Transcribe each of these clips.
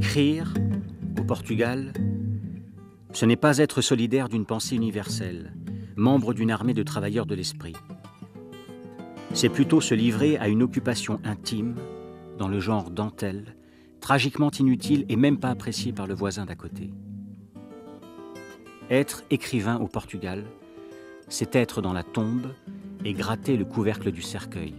Écrire, au Portugal, ce n'est pas être solidaire d'une pensée universelle, membre d'une armée de travailleurs de l'esprit. C'est plutôt se livrer à une occupation intime, dans le genre dentelle, tragiquement inutile et même pas appréciée par le voisin d'à côté. Être écrivain au Portugal, c'est être dans la tombe et gratter le couvercle du cercueil.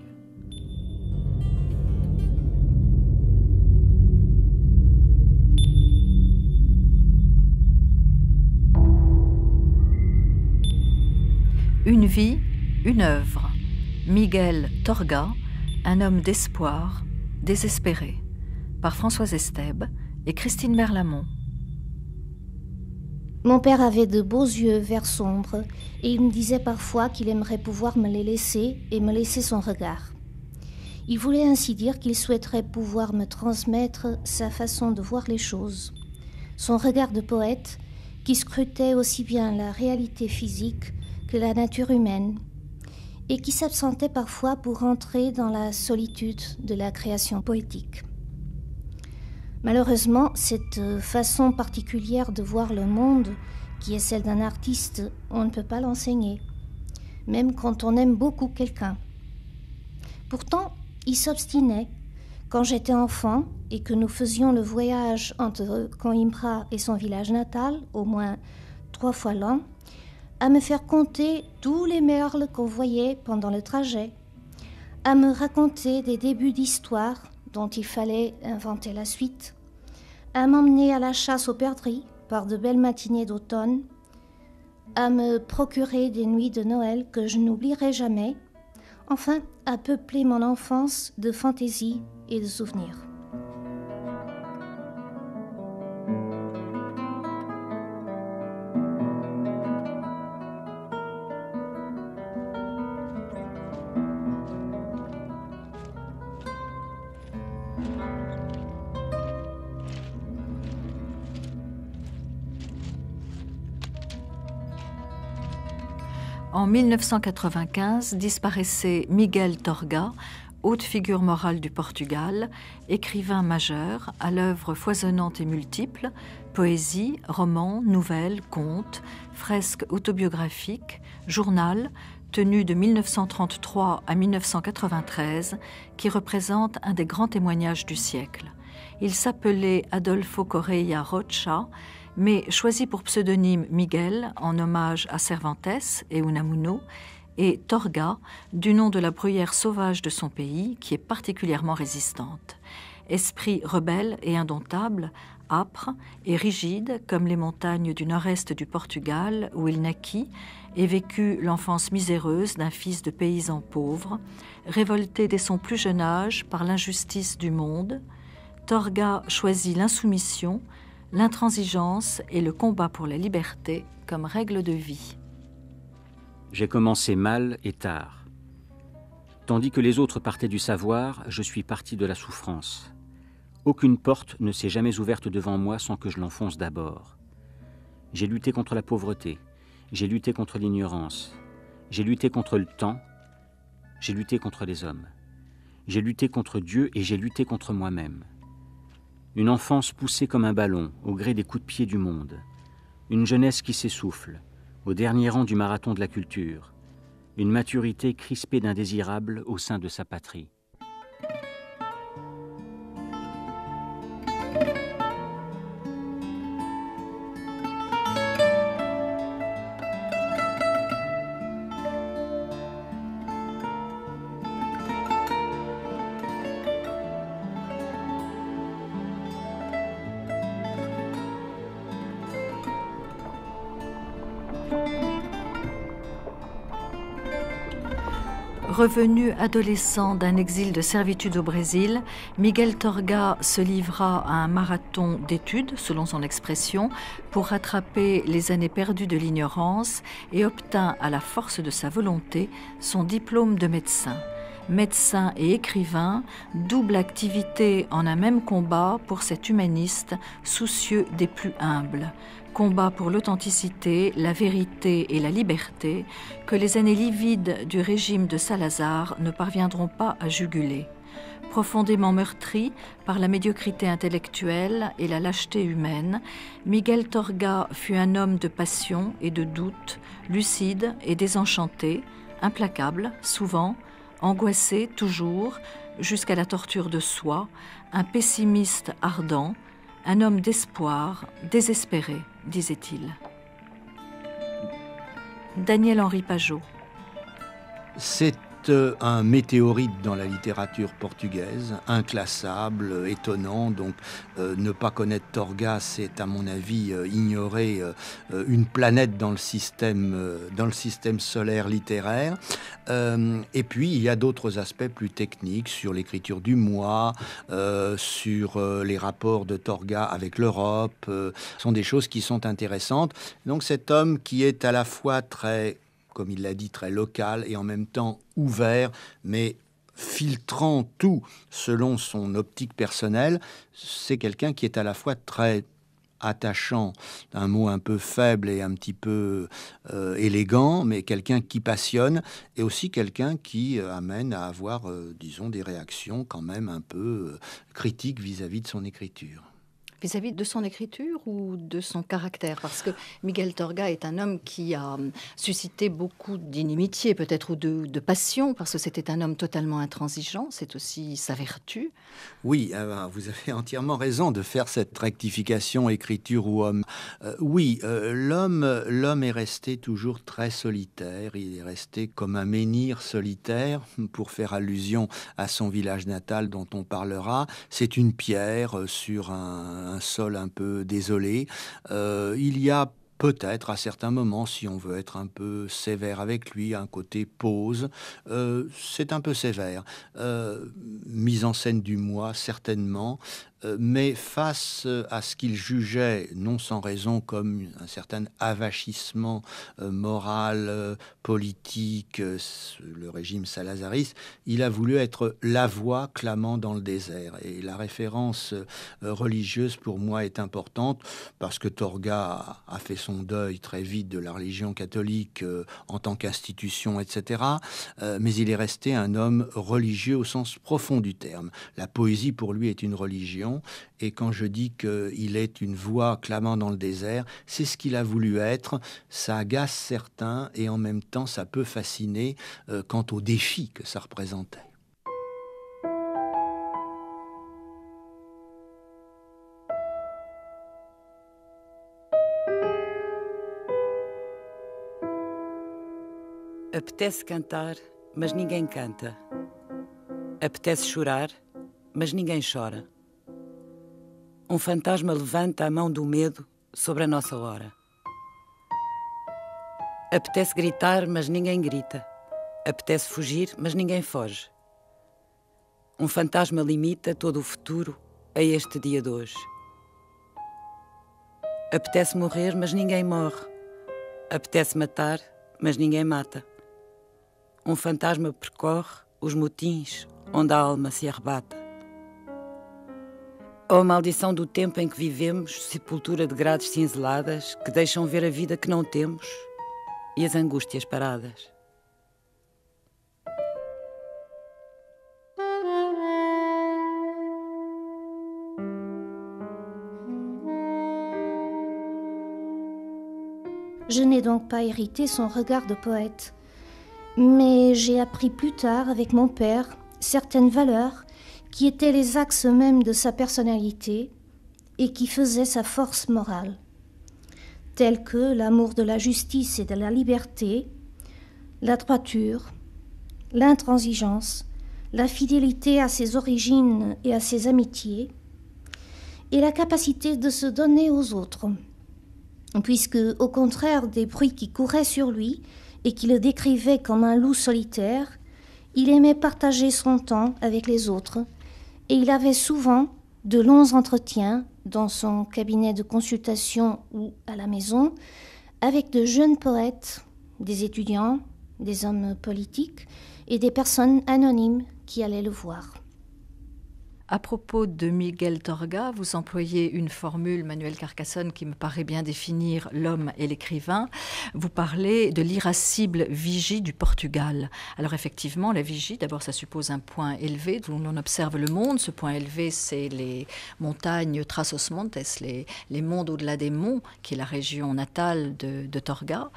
Une vie, une œuvre. Miguel Torga, un homme d'espoir, désespéré. Par Françoise Estèbe et Christine Berlamont. Mon père avait de beaux yeux verts sombres et il me disait parfois qu'il aimerait pouvoir me les laisser et me laisser son regard. Il voulait ainsi dire qu'il souhaiterait pouvoir me transmettre sa façon de voir les choses, son regard de poète qui scrutait aussi bien la réalité physique que la nature humaine et qui s'absentait parfois pour entrer dans la solitude de la création poétique. Malheureusement, cette façon particulière de voir le monde, qui est celle d'un artiste, on ne peut pas l'enseigner, même quand on aime beaucoup quelqu'un. Pourtant, il s'obstinait, quand j'étais enfant et que nous faisions le voyage entre Coimbra et son village natal, au moins 3 fois l'an, à me faire compter tous les merles qu'on voyait pendant le trajet, à me raconter des débuts d'histoire dont il fallait inventer la suite, à m'emmener à la chasse aux perdrix par de belles matinées d'automne, à me procurer des nuits de Noël que je n'oublierai jamais, enfin à peupler mon enfance de fantaisie et de souvenirs. En 1995, disparaissait Miguel Torga, haute figure morale du Portugal, écrivain majeur, à l'œuvre foisonnante et multiple, poésie, romans, nouvelles, contes, fresques autobiographiques, journal, tenu de 1933 à 1993, qui représente un des grands témoignages du siècle. Il s'appelait Adolfo Correia Rocha, mais choisi pour pseudonyme Miguel en hommage à Cervantes et Unamuno, et Torga, du nom de la bruyère sauvage de son pays, qui est particulièrement résistante. Esprit rebelle et indomptable, âpre et rigide comme les montagnes du nord-est du Portugal où il naquit et vécut l'enfance miséreuse d'un fils de paysan pauvre, révolté dès son plus jeune âge par l'injustice du monde, Torga choisit l'insoumission, l'intransigeance et le combat pour la liberté comme règle de vie. J'ai commencé mal et tard. Tandis que les autres partaient du savoir, je suis parti de la souffrance. Aucune porte ne s'est jamais ouverte devant moi sans que je l'enfonce d'abord. J'ai lutté contre la pauvreté, j'ai lutté contre l'ignorance, j'ai lutté contre le temps, j'ai lutté contre les hommes. J'ai lutté contre Dieu et j'ai lutté contre moi-même. Une enfance poussée comme un ballon, au gré des coups de pied du monde. Une jeunesse qui s'essouffle, au dernier rang du marathon de la culture. Une maturité crispée d'indésirables au sein de sa patrie. Revenu adolescent d'un exil de servitude au Brésil, Miguel Torga se livra à un marathon d'études, selon son expression, pour rattraper les années perdues de l'ignorance et obtint à la force de sa volonté son diplôme de médecin. Médecin et écrivain, double activité en un même combat pour cet humaniste soucieux des plus humbles. Combat pour l'authenticité, la vérité et la liberté que les années livides du régime de Salazar ne parviendront pas à juguler. Profondément meurtri par la médiocrité intellectuelle et la lâcheté humaine, Miguel Torga fut un homme de passion et de doute, lucide et désenchanté, implacable, souvent, angoissé toujours, jusqu'à la torture de soi, un pessimiste ardent, un homme d'espoir, désespéré, disait-il. Daniel-Henri Pajot. C'est un météorite dans la littérature portugaise, inclassable, étonnant. Donc, ne pas connaître Torga, c'est à mon avis ignorer une planète dans le système solaire littéraire. Et puis, il y a d'autres aspects plus techniques sur l'écriture du moi, sur les rapports de Torga avec l'Europe. Sont des choses qui sont intéressantes. Donc, cet homme qui est à la fois très, comme il l'a dit, très local et en même temps ouvert, mais filtrant tout selon son optique personnelle, c'est quelqu'un qui est à la fois très attachant, un mot un peu faible et un petit peu élégant, mais quelqu'un qui passionne, et aussi quelqu'un qui amène à avoir, disons, des réactions quand même un peu critiques vis-à-vis de son écriture. Vis-à-vis de son écriture ou de son caractère? Parce que Miguel Torga est un homme qui a suscité beaucoup d'inimitié, peut-être, ou de passion, parce que c'était un homme totalement intransigeant, c'est aussi sa vertu. Oui, vous avez entièrement raison de faire cette rectification, écriture ou homme. L'homme est resté toujours très solitaire, il est resté comme un menhir solitaire, pour faire allusion à son village natal dont on parlera. C'est une pierre sur un sol un peu désolé. Il y a peut-être à certains moments, si on veut être un peu sévère avec lui, un côté pause, c'est un peu sévère. Mise en scène du moi, certainement, mais face à ce qu'il jugeait, non sans raison, comme un certain avachissement moral, politique, le régime salazariste, il a voulu être la voix clamant dans le désert. Et la référence religieuse, pour moi, est importante, parce que Torga a fait son deuil très vite de la religion catholique en tant qu'institution, etc. Mais il est resté un homme religieux au sens profond du terme. La poésie, pour lui, est une religion. Et quand je dis qu'il est une voix clamant dans le désert, c'est ce qu'il a voulu être. Ça agace certains et en même temps, ça peut fasciner quant au défi que ça représentait. Apetece cantar, mas ninguém canta. Apetece chorar, mas ninguém chora. Fantasma levanta a mão do medo sobre a nossa hora. Apetece gritar, mas ninguém grita. Apetece fugir, mas ninguém foge. Fantasma limita todo o futuro a este dia de hoje. Apetece morrer, mas ninguém morre. Apetece matar, mas ninguém mata. Fantasma percorre os motins onde a alma se arrebata. Oh, maldição do tempo em que vivemos, sepultura de grades cinzeladas que deixam ver a vida que não temos e as angústias paradas. Je n'ai donc pas hérité son regard de poète, mais j'ai appris plus tard avec mon père certaines valeurs qui étaient les axes mêmes de sa personnalité et qui faisaient sa force morale, telles que l'amour de la justice et de la liberté, la droiture, l'intransigeance, la fidélité à ses origines et à ses amitiés, et la capacité de se donner aux autres, puisque, au contraire des bruits qui couraient sur lui et qui le décrivaient comme un loup solitaire, il aimait partager son temps avec les autres, et il avait souvent de longs entretiens dans son cabinet de consultation ou à la maison avec de jeunes poètes, des étudiants, des hommes politiques et des personnes anonymes qui allaient le voir. À propos de Miguel Torga, vous employez une formule, Manuel Carcassonne, qui me paraît bien définir l'homme et l'écrivain. Vous parlez de l'irascible vigie du Portugal. Alors effectivement, la vigie, d'abord, ça suppose un point élevé d'où l'on observe le monde. Ce point élevé, c'est les montagnes Trás-os-Montes, les mondes au-delà des monts, qui est la région natale de Torga.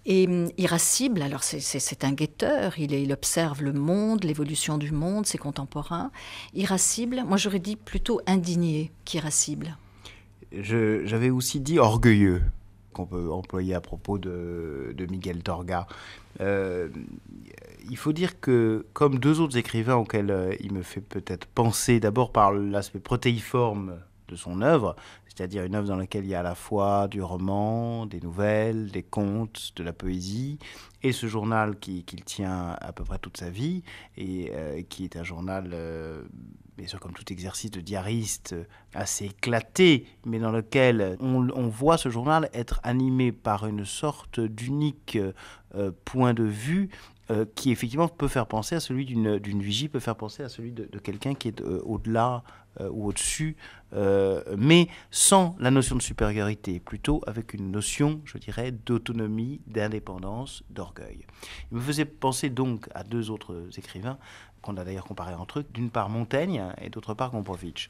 Et irascible, alors c'est un guetteur, il observe le monde, l'évolution du monde, ses contemporains. Irascible, moi j'aurais dit plutôt indigné qu'irascible. J'avais aussi dit orgueilleux, qu'on peut employer à propos de Miguel Torga. Il faut dire que, comme deux autres écrivains auxquels il me fait peut-être penser, d'abord par l'aspect protéiforme de son œuvre, c'est-à-dire une œuvre dans laquelle il y a à la fois du roman, des nouvelles, des contes, de la poésie, et ce journal qu'il tient à peu près toute sa vie, et qui est un journal, bien sûr comme tout exercice de diariste, assez éclaté, mais dans lequel on voit ce journal être animé par une sorte d'unique point de vue, qui effectivement peut faire penser à celui d'une vigie, peut faire penser à celui de quelqu'un qui est au-delà ou au-dessus, mais sans la notion de supériorité, plutôt avec une notion, je dirais, d'autonomie, d'indépendance, d'orgueil. Il me faisait penser donc à deux autres écrivains, qu'on a d'ailleurs comparés entre eux, d'une part Montaigne et d'autre part Gombrowicz.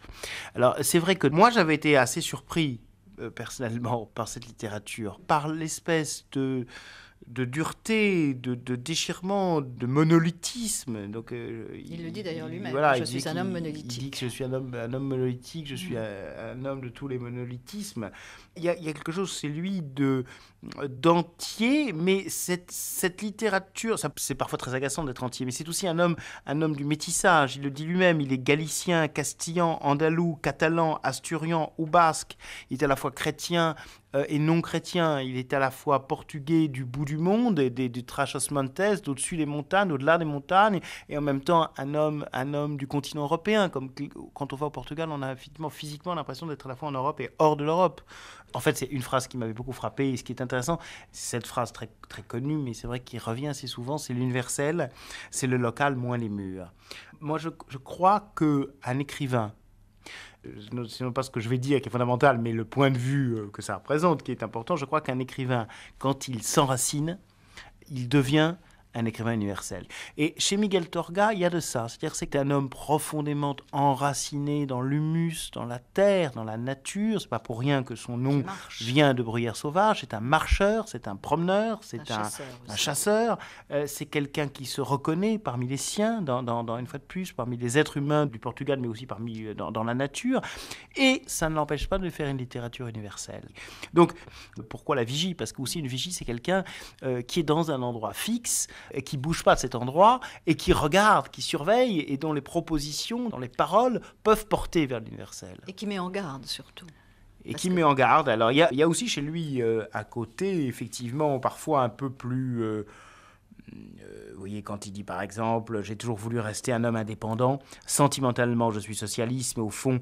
Alors c'est vrai que moi j'avais été assez surpris, personnellement, par cette littérature, par l'espèce de dureté, de déchirement, de monolithisme. Donc, il le dit d'ailleurs lui-même, voilà, je suis un homme monolithique. Il dit que je suis un homme monolithique, je suis un homme de tous les monolithismes. Il y a quelque chose, c'est lui, d'entier, mais cette littérature, c'est parfois très agaçant d'être entier, mais c'est aussi un homme du métissage. Il le dit lui-même, il est galicien, castillan, andalou, catalan, asturian ou basque. Il est à la fois chrétien et non chrétien. Il est à la fois portugais du bout du monde, du Trás-os-Montes, d'au-dessus des montagnes, au-delà des montagnes, et en même temps un homme du continent européen. Comme quand on va au Portugal, on a physiquement l'impression d'être à la fois en Europe et hors de l'Europe. En fait, c'est une phrase qui m'avait beaucoup frappé, et ce qui est intéressant, c'est cette phrase très, très connue, mais c'est vrai qu'il revient assez souvent, c'est l'universel, c'est le local moins les murs. Moi, je crois qu'un écrivain, c'est non pas ce que je vais dire qui est fondamental, mais le point de vue que ça représente qui est important, je crois qu'un écrivain, quand il s'enracine, il devient un écrivain universel. Et chez Miguel Torga, il y a de ça. C'est-à-dire que c'est un homme profondément enraciné dans l'humus, dans la terre, dans la nature. C'est pas pour rien que son nom vient de Bruyère sauvage. C'est un marcheur, c'est un promeneur, c'est un chasseur. C'est quelqu'un qui se reconnaît parmi les siens, une fois de plus, parmi les êtres humains du Portugal, mais aussi dans la nature. Et ça ne l'empêche pas de faire une littérature universelle. Donc, pourquoi la vigie ? Parce qu'aussi une vigie, c'est quelqu'un qui est dans un endroit fixe, et qui ne bouge pas de cet endroit, et qui regarde, qui surveille, et dont les propositions, dont les paroles peuvent porter vers l'universel. Et qui met en garde, surtout. Et qui met en garde. Alors, il y a aussi chez lui un côté, effectivement, parfois un peu plus... vous voyez, quand il dit, par exemple, « J'ai toujours voulu rester un homme indépendant. Sentimentalement, je suis socialiste, mais au fond,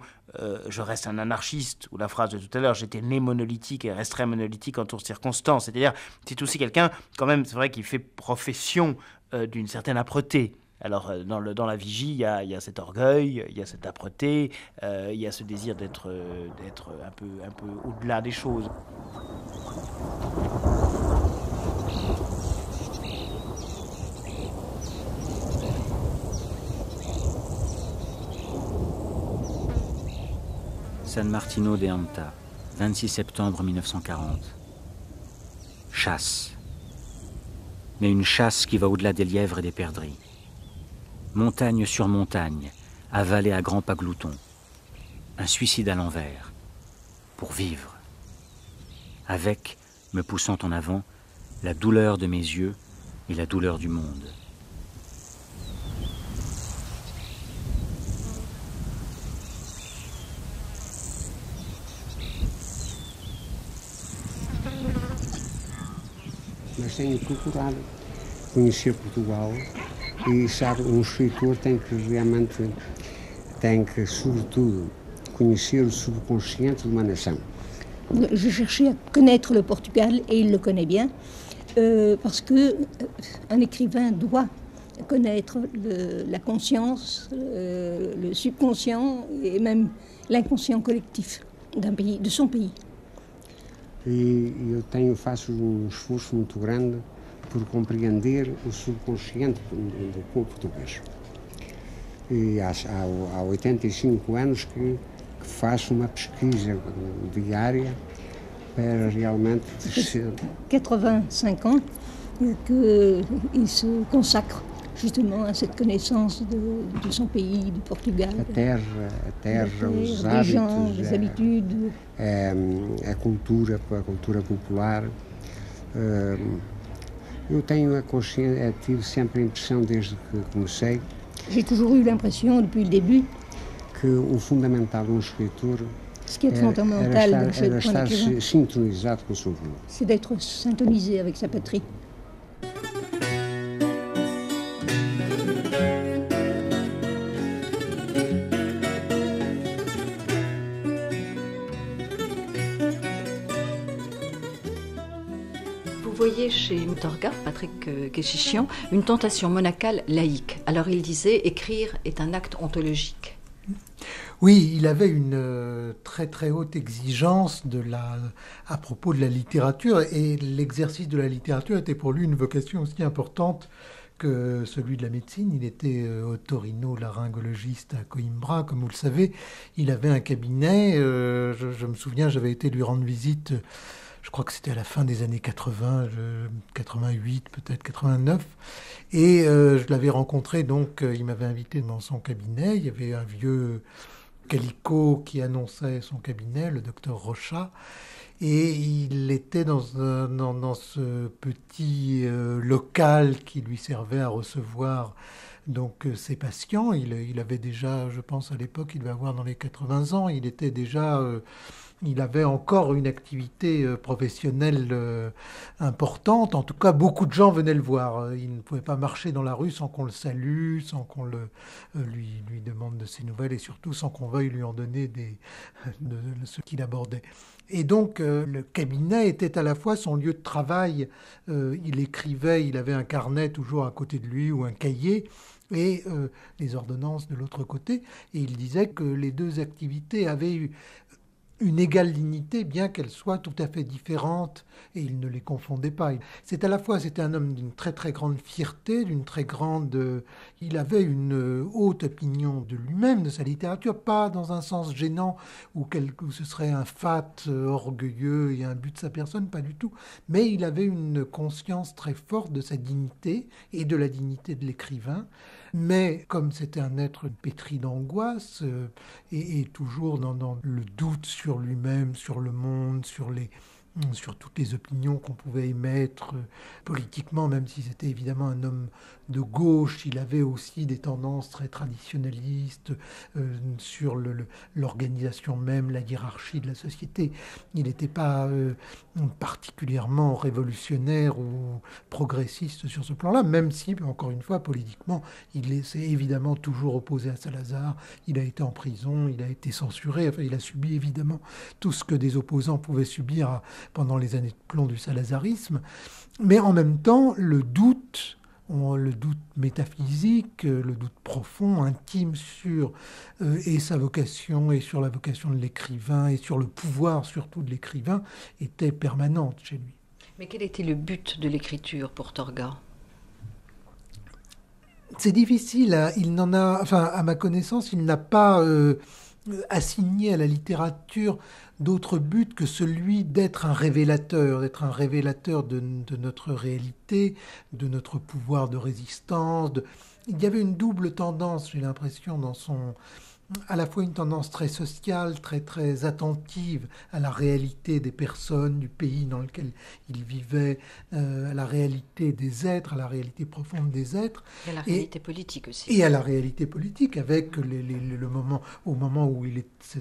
je reste un anarchiste. » Ou la phrase de tout à l'heure, « J'étais né monolithique et resterai monolithique en toutes circonstances. » C'est-à-dire, c'est aussi quelqu'un, quand même, c'est vrai, qui fait profession d'une certaine âpreté. Alors, dans la vigie, il y a cet orgueil, il y a cette âpreté, il y a ce désir d'être un peu au-delà des choses. San Martino de Anta, 26 septembre 1940. Chasse. Mais une chasse qui va au-delà des lièvres et des perdrix. Montagne sur montagne, avalée à grands pas gloutons. Un suicide à l'envers. Pour vivre. Avec, me poussant en avant, la douleur de mes yeux et la douleur du monde. Mas tenho procurado conhecer Portugal e sabe, escritor tem que sobretudo conhecer le subconsciente de uma nação. Je cherchais à connaître le Portugal et il le connaît bien parce qu'un écrivain doit connaître la conscience, le subconscient et même l'inconscient collectif d'un pays, de son pays. Eu faço esforço muito grande por compreender o subconsciente do povo português. E há 85 anos que faço uma pesquisa diária para realmente... 85 ans qu'il se consacre justement à cette connaissance de son pays, du Portugal. A terra, os hábitos, gens, les habitudes. A cultura popular. Eu tenho a consciência, tive sempre a impressão desde que comecei. J'ai toujours eu l'impression depuis le début que o fundamental de um escritor era estar sintonizado com o seu povo. C'est d'être syntonisé avec sa patrie. Vous voyez chez Torga, Patrick Kéchichian, une tentation monacale laïque. Alors il disait, écrire est un acte ontologique. Oui, il avait une très très haute exigence à propos de la littérature, et l'exercice de la littérature était pour lui une vocation aussi importante que celui de la médecine. Il était otorino-laryngologiste à Coimbra, comme vous le savez. Il avait un cabinet, je me souviens, j'avais été lui rendre visite, je crois que c'était à la fin des années 80, 88, peut-être 89. Et je l'avais rencontré, donc il m'avait invité dans son cabinet. Il y avait un vieux calicot qui annonçait son cabinet, le docteur Rochat. Et il était dans ce petit local qui lui servait à recevoir donc ses patients. Il avait déjà, je pense à l'époque, il devait avoir dans les 80 ans. Il était déjà... il avait encore une activité professionnelle importante. En tout cas, beaucoup de gens venaient le voir. Il ne pouvait pas marcher dans la rue sans qu'on le salue, sans qu'on lui demande de ses nouvelles, et surtout sans qu'on veuille lui en donner de ce qu'il abordait. Et donc, le cabinet était à la fois son lieu de travail. Il écrivait, il avait un carnet toujours à côté de lui ou un cahier, et les ordonnances de l'autre côté. Et il disait que les deux activités avaient eu une égale dignité, bien qu'elles soient tout à fait différentes, et il ne les confondait pas. C'était un homme d'une très très grande fierté, d'une très grande... il avait une haute opinion de lui-même, de sa littérature, pas dans un sens gênant, où ce serait un fat orgueilleux et un but de sa personne, pas du tout, mais il avait une conscience très forte de sa dignité et de la dignité de l'écrivain. Mais comme c'était un être pétri d'angoisse et toujours dans le doute sur lui-même, sur le monde, sur toutes les opinions qu'on pouvait émettre politiquement, même si c'était évidemment un homme de gauche, il avait aussi des tendances très traditionnalistes sur l'organisation même, la hiérarchie de la société. Il n'était pas particulièrement révolutionnaire ou progressiste sur ce plan-là, même si, encore une fois, politiquement, il s'est évidemment toujours opposé à Salazar. Il a été en prison, il a été censuré, enfin, il a subi évidemment tout ce que des opposants pouvaient subir pendant les années de plomb du salazarisme. Mais en même temps, le doute métaphysique, le doute profond, intime sur et sa vocation et sur la vocation de l'écrivain et sur le pouvoir surtout de l'écrivain était permanente chez lui. Mais quel était le but de l'écriture pour Torga ? C'est difficile, à ma connaissance, il n'a pas assigné à la littérature d'autre but que celui d'être un révélateur de notre réalité, de notre pouvoir de résistance. Il y avait une double tendance, j'ai l'impression, à la fois une tendance très sociale, très très attentive à la réalité des personnes, du pays dans lequel il vivait, à la réalité des êtres, à la réalité profonde des êtres. Et à la réalité politique aussi. Et à la réalité politique, avec au moment où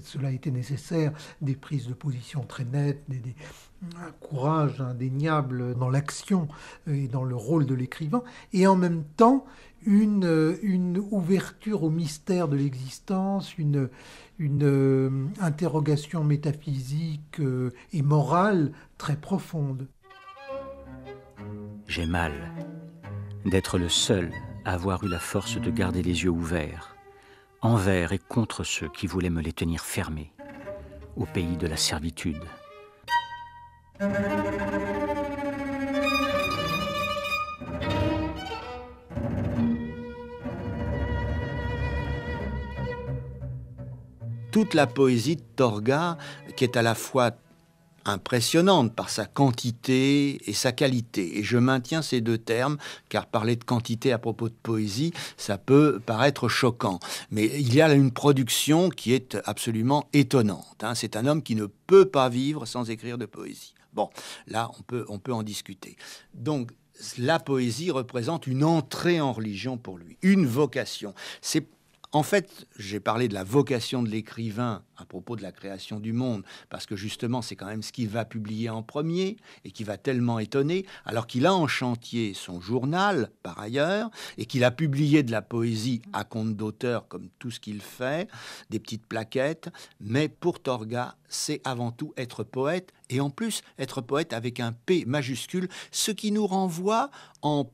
cela était nécessaire, des prises de position très nettes, un courage indéniable dans l'action et dans le rôle de l'écrivain, et en même temps une ouverture au mystère de l'existence, une interrogation métaphysique et morale très profonde. J'ai mal d'être le seul avoir eu la force de garder les yeux ouverts, envers et contre ceux qui voulaient me les tenir fermés, au pays de la servitude. Toute la poésie de Torga, qui est à la fois impressionnante par sa quantité et sa qualité. Et je maintiens ces deux termes, car parler de quantité à propos de poésie, ça peut paraître choquant. Mais il y a une production qui est absolument étonnante. C'est un homme qui ne peut pas vivre sans écrire de poésie. Bon, là, on peut en discuter. Donc, la poésie représente une entrée en religion pour lui, une vocation. En fait, j'ai parlé de la vocation de l'écrivain à propos de la création du monde, parce que justement, c'est quand même ce qu'il va publier en premier et qui va tellement étonner, alors qu'il a en chantier son journal, par ailleurs, et qu'il a publié de la poésie à compte d'auteur, comme tout ce qu'il fait, des petites plaquettes. Mais pour Torga, c'est avant tout être poète, et en plus, être poète avec un P majuscule, ce qui nous renvoie en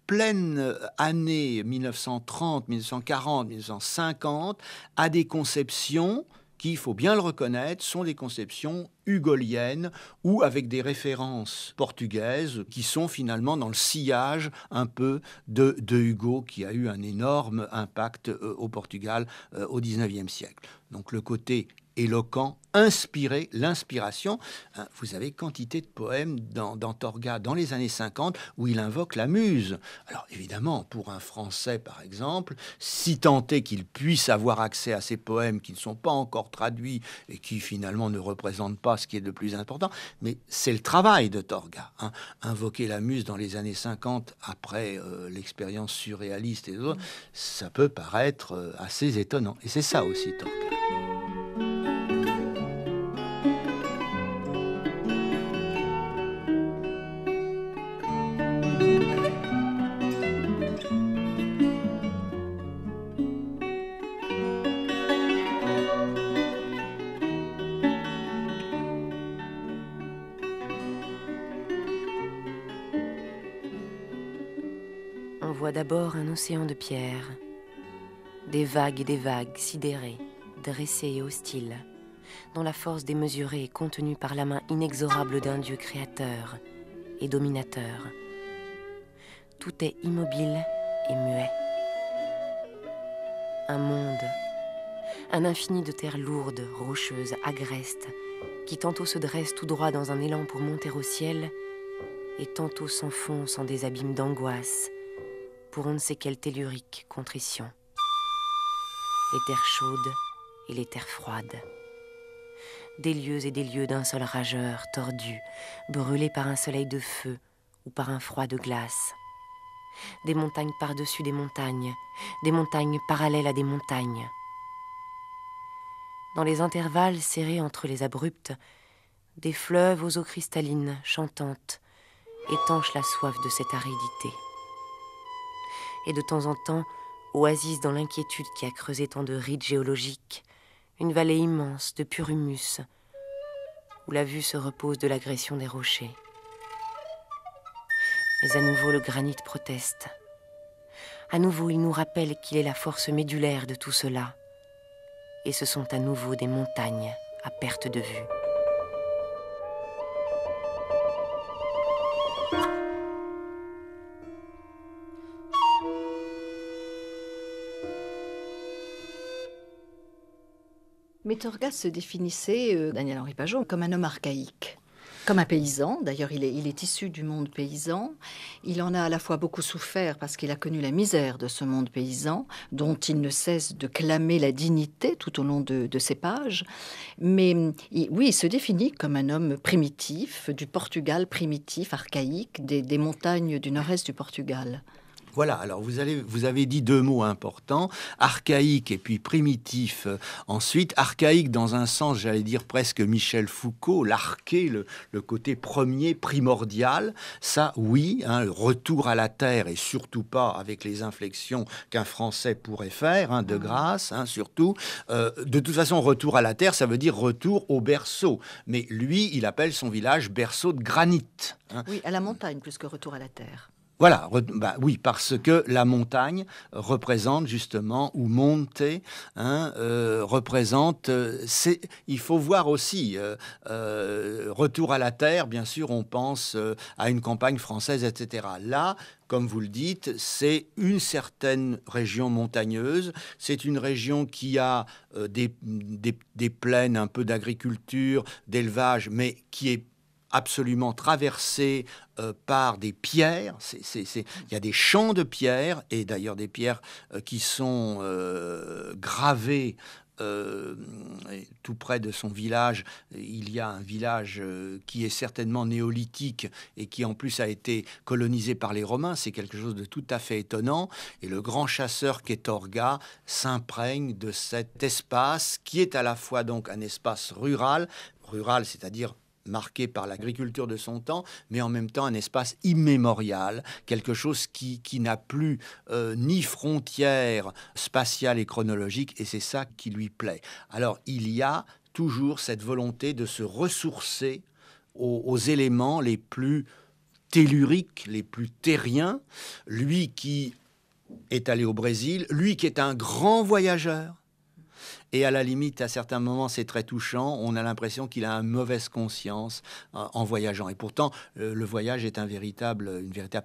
pleine année 1930, 1940, 1950, à des conceptions qui, il faut bien le reconnaître, sont des conceptions hugoliennes ou avec des références portugaises qui sont finalement dans le sillage un peu de Hugo, qui a eu un énorme impact au Portugal au XIXe siècle. Donc le côté éloquent, inspiré, l'inspiration. Vous avez quantité de poèmes dans Torga dans les années 50 où il invoque la muse. Alors évidemment, pour un Français par exemple, si tant est qu'il puisse avoir accès à ces poèmes qui ne sont pas encore traduits et qui finalement ne représentent pas ce qui est de plus important, mais c'est le travail de Torga. Invoquer la muse dans les années 50 après l'expérience surréaliste et autres, ça peut paraître assez étonnant. Et c'est ça aussi Torga. On voit d'abord un océan de pierre, des vagues et des vagues sidérées, dressées et hostiles, dont la force démesurée est contenue par la main inexorable d'un Dieu créateur et dominateur. Tout est immobile et muet. Un monde, un infini de terre lourde, rocheuse, agreste, qui tantôt se dresse tout droit dans un élan pour monter au ciel, et tantôt s'enfonce en des abîmes d'angoisse, pour on ne sait quelle tellurique contrition. Les terres chaudes et les terres froides. Des lieux et des lieux d'un sol rageur, tordu, brûlés par un soleil de feu ou par un froid de glace. Des montagnes par-dessus des montagnes parallèles à des montagnes. Dans les intervalles serrés entre les abruptes, des fleuves aux eaux cristallines, chantantes, étanchent la soif de cette aridité. Et de temps en temps, oasis dans l'inquiétude qui a creusé tant de rides géologiques, une vallée immense de pur humus, où la vue se repose de l'agression des rochers. Mais à nouveau le granit proteste. À nouveau il nous rappelle qu'il est la force médulaire de tout cela. Et ce sont à nouveau des montagnes à perte de vue. Mais Torga se définissait, Daniel-Henri Pageot, comme un homme archaïque, comme un paysan. D'ailleurs, il est issu du monde paysan. Il en a à la fois beaucoup souffert parce qu'il a connu la misère de ce monde paysan, dont il ne cesse de clamer la dignité tout au long de ses pages. Mais oui, il se définit comme un homme primitif, du Portugal primitif, archaïque, des montagnes du nord-est du Portugal. Voilà, alors vous avez dit deux mots importants, archaïque et puis primitif. Ensuite, archaïque dans un sens, j'allais dire presque Michel Foucault, l'arché, le côté premier, primordial. Ça, oui, le retour à la terre et surtout pas avec les inflexions qu'un Français pourrait faire, de grâce, surtout. De toute façon, retour à la terre, ça veut dire retour au berceau. Mais lui, il appelle son village berceau de granit. Oui, à la montagne plus que retour à la terre. Voilà, oui, parce que la montagne représente justement, ou monter, représente, il faut voir aussi, retour à la terre, bien sûr, on pense à une campagne française, etc. Là, comme vous le dites, c'est une certaine région montagneuse, c'est une région qui a des plaines, un peu d'agriculture, d'élevage, mais qui est absolument traversée par des pierres. Il y a des champs de pierres, et d'ailleurs des pierres qui sont gravées tout près de son village. Il y a un village qui est certainement néolithique et qui en plus a été colonisé par les Romains. C'est quelque chose de tout à fait étonnant. Et le grand chasseur qu'est Torga s'imprègne de cet espace qui est à la fois donc un espace rural, c'est-à-dire marqué par l'agriculture de son temps, mais en même temps un espace immémorial, quelque chose qui n'a plus ni frontières spatiales et chronologiques, et c'est ça qui lui plaît. Alors il y a toujours cette volonté de se ressourcer aux éléments les plus telluriques, les plus terriens, lui qui est allé au Brésil, lui qui est un grand voyageur. Et à la limite, à certains moments, c'est très touchant. On a l'impression qu'il a une mauvaise conscience en voyageant. Et pourtant, le voyage est une véritable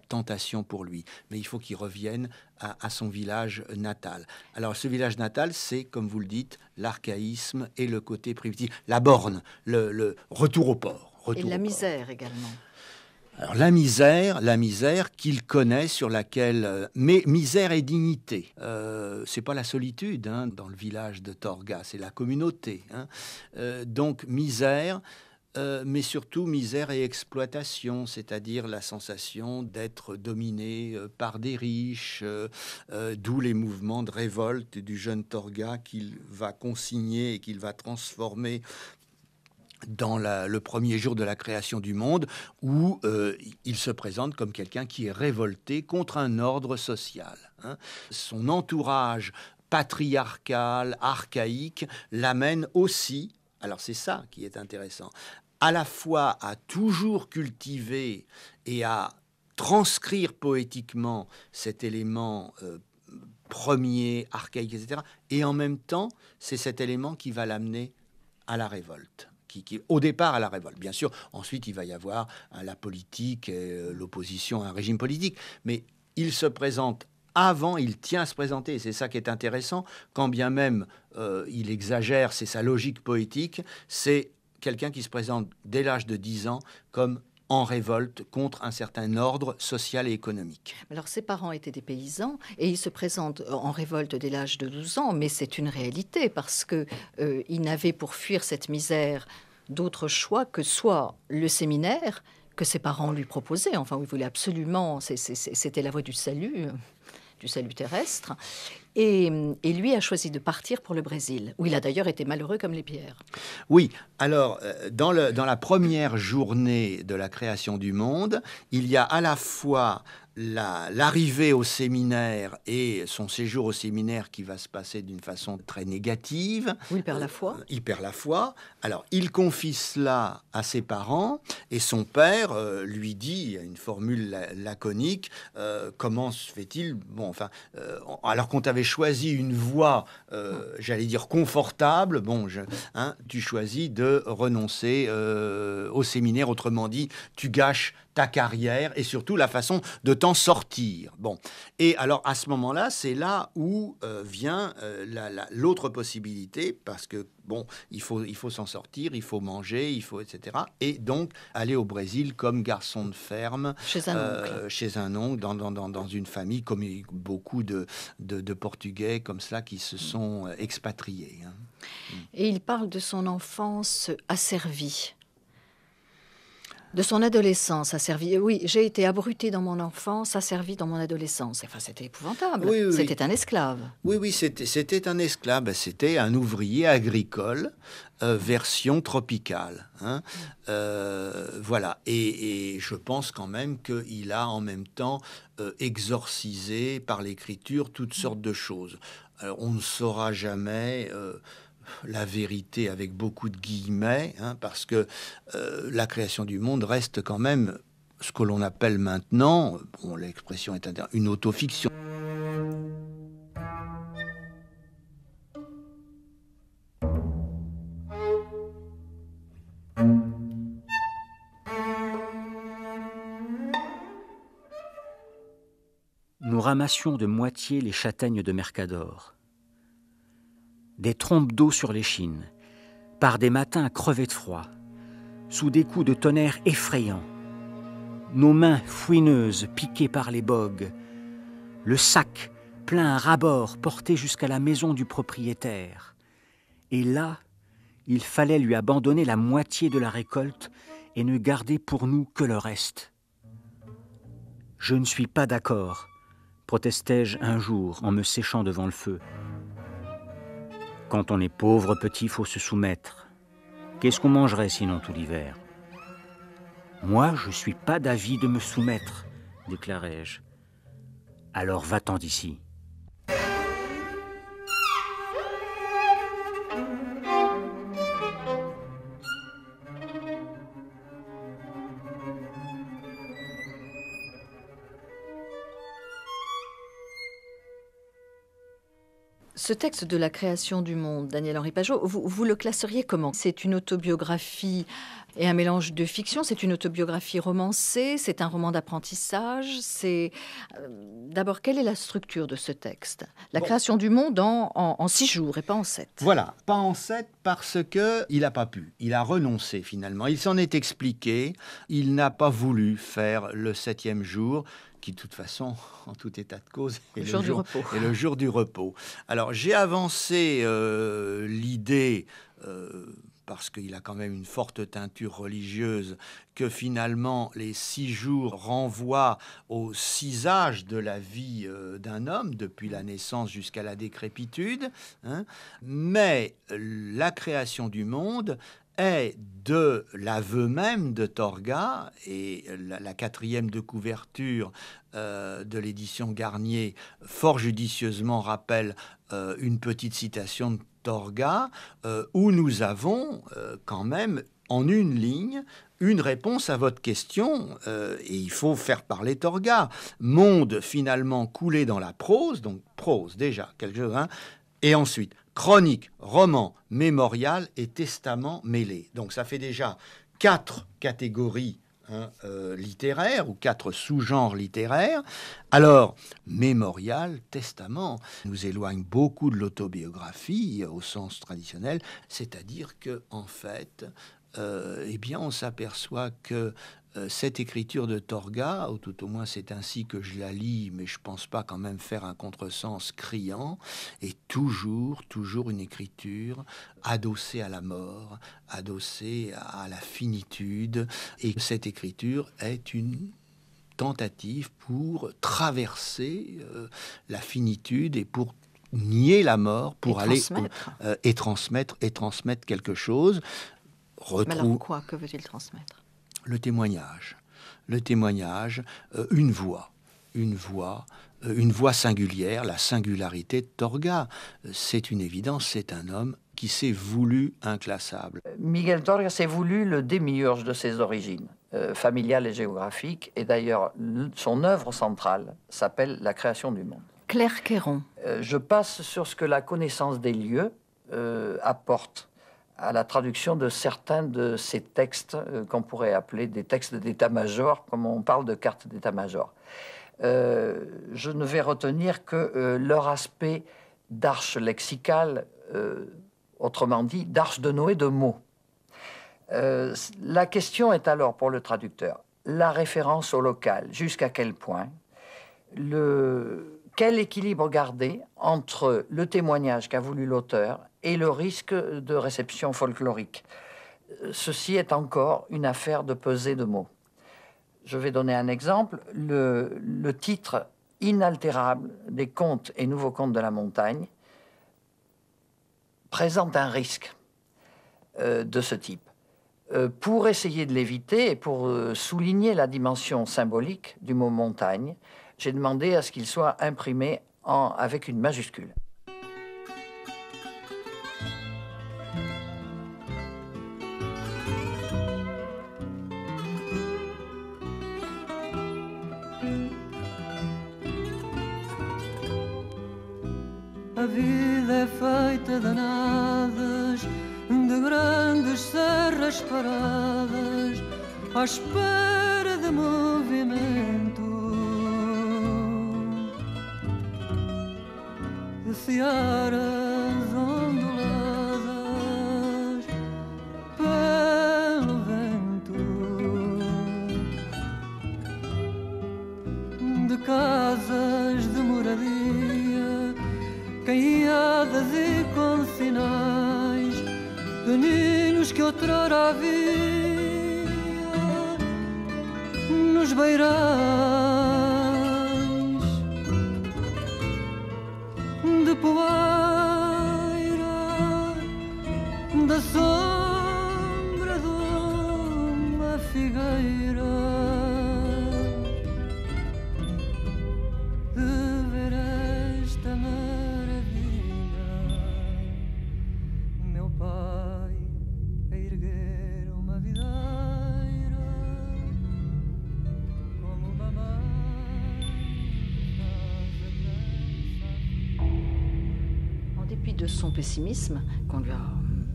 tentation pour lui. Mais il faut qu'il revienne à son village natal. Alors, ce village natal, c'est, comme vous le dites, l'archaïsme et le côté primitif. La borne, le retour au port. Et la misère également. Alors la misère qu'il connaît, sur laquelle... mais misère et dignité. C'est pas la solitude dans le village de Torga, c'est la communauté. Donc misère, mais surtout misère et exploitation, c'est-à-dire la sensation d'être dominé par des riches, d'où les mouvements de révolte du jeune Torga qu'il va consigner et qu'il va transformer dans le premier jour de la création du monde, où il se présente comme quelqu'un qui est révolté contre un ordre social. Son entourage patriarcal, archaïque, l'amène aussi, alors c'est ça qui est intéressant, à la fois à toujours cultiver et à transcrire poétiquement cet élément premier, archaïque, etc. Et en même temps, c'est cet élément qui va l'amener à la révolte. Au départ à la révolte. Bien sûr, ensuite, il va y avoir la politique et l'opposition à un régime politique. Mais il se présente avant, il tient à se présenter. Et c'est ça qui est intéressant. Quand bien même il exagère, c'est sa logique poétique. C'est quelqu'un qui se présente dès l'âge de 10 ans comme en révolte contre un certain ordre social et économique. Alors ses parents étaient des paysans et il se présente en révolte dès l'âge de 12 ans, mais c'est une réalité parce que il n'avait pour fuir cette misère d'autre choix que soit le séminaire que ses parents lui proposaient. Enfin, il voulait absolument, c'était la voie du salut terrestre. Et lui a choisi de partir pour le Brésil, où il a d'ailleurs été malheureux comme les pierres. Oui, alors, dans la première journée de la création du monde, il y a à la fois l'arrivée au séminaire et son séjour au séminaire qui va se passer d'une façon très négative. Où il perd la foi. Il perd la foi. Alors, il confie cela à ses parents et son père lui dit, il y a une formule laconique, comment se fait-il, alors qu'on t'avait choisi une voie, j'allais dire confortable, tu choisis de renoncer au séminaire, autrement dit, tu gâches ta carrière et surtout la façon de t'en sortir. Bon. Et alors, à ce moment-là, c'est là où vient l'autre possibilité, parce que, il faut s'en sortir, il faut manger, etc. Et donc, aller au Brésil comme garçon de ferme. Chez un oncle. Dans une famille, comme beaucoup de Portugais comme cela qui se sont expatriés. Et il parle de son enfance asservie. De son adolescence asservie. Oui, j'ai été abruti dans mon enfance, asservi dans mon adolescence. Enfin, c'était épouvantable. Oui. C'était un esclave. Oui, c'était un esclave. C'était un ouvrier agricole, version tropicale. Voilà. Et je pense quand même qu'il a en même temps exorcisé par l'écriture toutes sortes de choses. Alors, on ne saura jamais... la vérité avec beaucoup de guillemets, parce que la création du monde reste quand même ce que l'on appelle maintenant, bon, l'expression est une autofiction. Nous ramassions de moitié les châtaignes de Mercador. Des trompes d'eau sur l'échine, par des matins à crever de froid, sous des coups de tonnerre effrayants, nos mains fouineuses piquées par les bogues, le sac plein à ras-bord porté jusqu'à la maison du propriétaire. Et là, il fallait lui abandonner la moitié de la récolte et ne garder pour nous que le reste. « Je ne suis pas d'accord », protestai-je un jour en me séchant devant le feu. « Quand on est pauvre petit, faut se soumettre. Qu'est-ce qu'on mangerait sinon tout l'hiver ?»« Moi, je suis pas d'avis de me soumettre, déclarai-je. Alors va-t'en d'ici. » Ce texte de la création du monde, Daniel-Henri Pajot, vous le classeriez comment? C'est une autobiographie et un mélange de fiction, c'est une autobiographie romancée, c'est un roman d'apprentissage, c'est... D'abord, quelle est la structure de ce texte? La création du monde en 6 jours et pas en 7. Voilà, pas en 7 parce qu'il n'a pas pu, il a renoncé finalement, il s'en est expliqué, il n'a pas voulu faire le 7e jour, qui de toute façon, en tout état de cause, est le jour du repos. Alors j'ai avancé l'idée, parce qu'il a quand même une forte teinture religieuse, que finalement les 6 jours renvoient aux 6 âges de la vie d'un homme, depuis la naissance jusqu'à la décrépitude, hein. Mais la création du monde est de l'aveu même de Torga, et la 4e de couverture de l'édition Garnier fort judicieusement rappelle une petite citation de Torga, où nous avons quand même en une ligne une réponse à votre question, et il faut faire parler Torga. Monde finalement coulé dans la prose, donc prose déjà, quelque chose, hein, et ensuite chronique, roman, mémorial et testament mêlés. Donc ça fait déjà 4 catégories littéraires ou 4 sous-genres littéraires. Alors, mémorial, testament, nous éloigne beaucoup de l'autobiographie au sens traditionnel, c'est-à-dire que en fait, eh bien, on s'aperçoit que cette écriture de Torga, ou tout au moins c'est ainsi que je la lis, mais je ne pense pas quand même faire un contresens criant, est toujours une écriture adossée à la mort, adossée à la finitude, et cette écriture est une tentative pour traverser la finitude et pour nier la mort, pour aller et transmettre quelque chose. Mais alors quoi? Que veut-il transmettre? Le témoignage, une voix singulière, la singularité de Torga. C'est une évidence, c'est un homme qui s'est voulu inclassable. Miguel Torga s'est voulu le démiurge de ses origines, familiales et géographiques, et d'ailleurs son œuvre centrale s'appelle La création du monde. Claire Queyron. Je passe sur ce que la connaissance des lieux apporte à la traduction de certains de ces textes qu'on pourrait appeler des textes d'état-major, comme on parle de cartes d'état-major. Je ne vais retenir que leur aspect d'arche lexicale, autrement dit, d'arche de Noé de mots. La question est alors pour le traducteur, la référence au local, jusqu'à quel point, quel équilibre garder entre le témoignage qu'a voulu l'auteur et le risque de réception folklorique. Ceci est encore une affaire de pesée de mots. Je vais donner un exemple. Le titre inaltérable des contes et nouveaux contes de la montagne présente un risque de ce type. Pour essayer de l'éviter et pour souligner la dimension symbolique du mot montagne, j'ai demandé à ce qu'il soit imprimé avec une majuscule. A vida é feita de nadas, de grandes serras paradas, à espera de movimento, de searas onduladas pelo vento, de casas de moradia caiadas e com sinais de ninhos que outrora havia nos beirais, de poeira da sombra de uma figueira, de ver esta maravilha, meu pai a erguer uma videira, como uma mãe En dépit de son pessimisme, qu'on lui a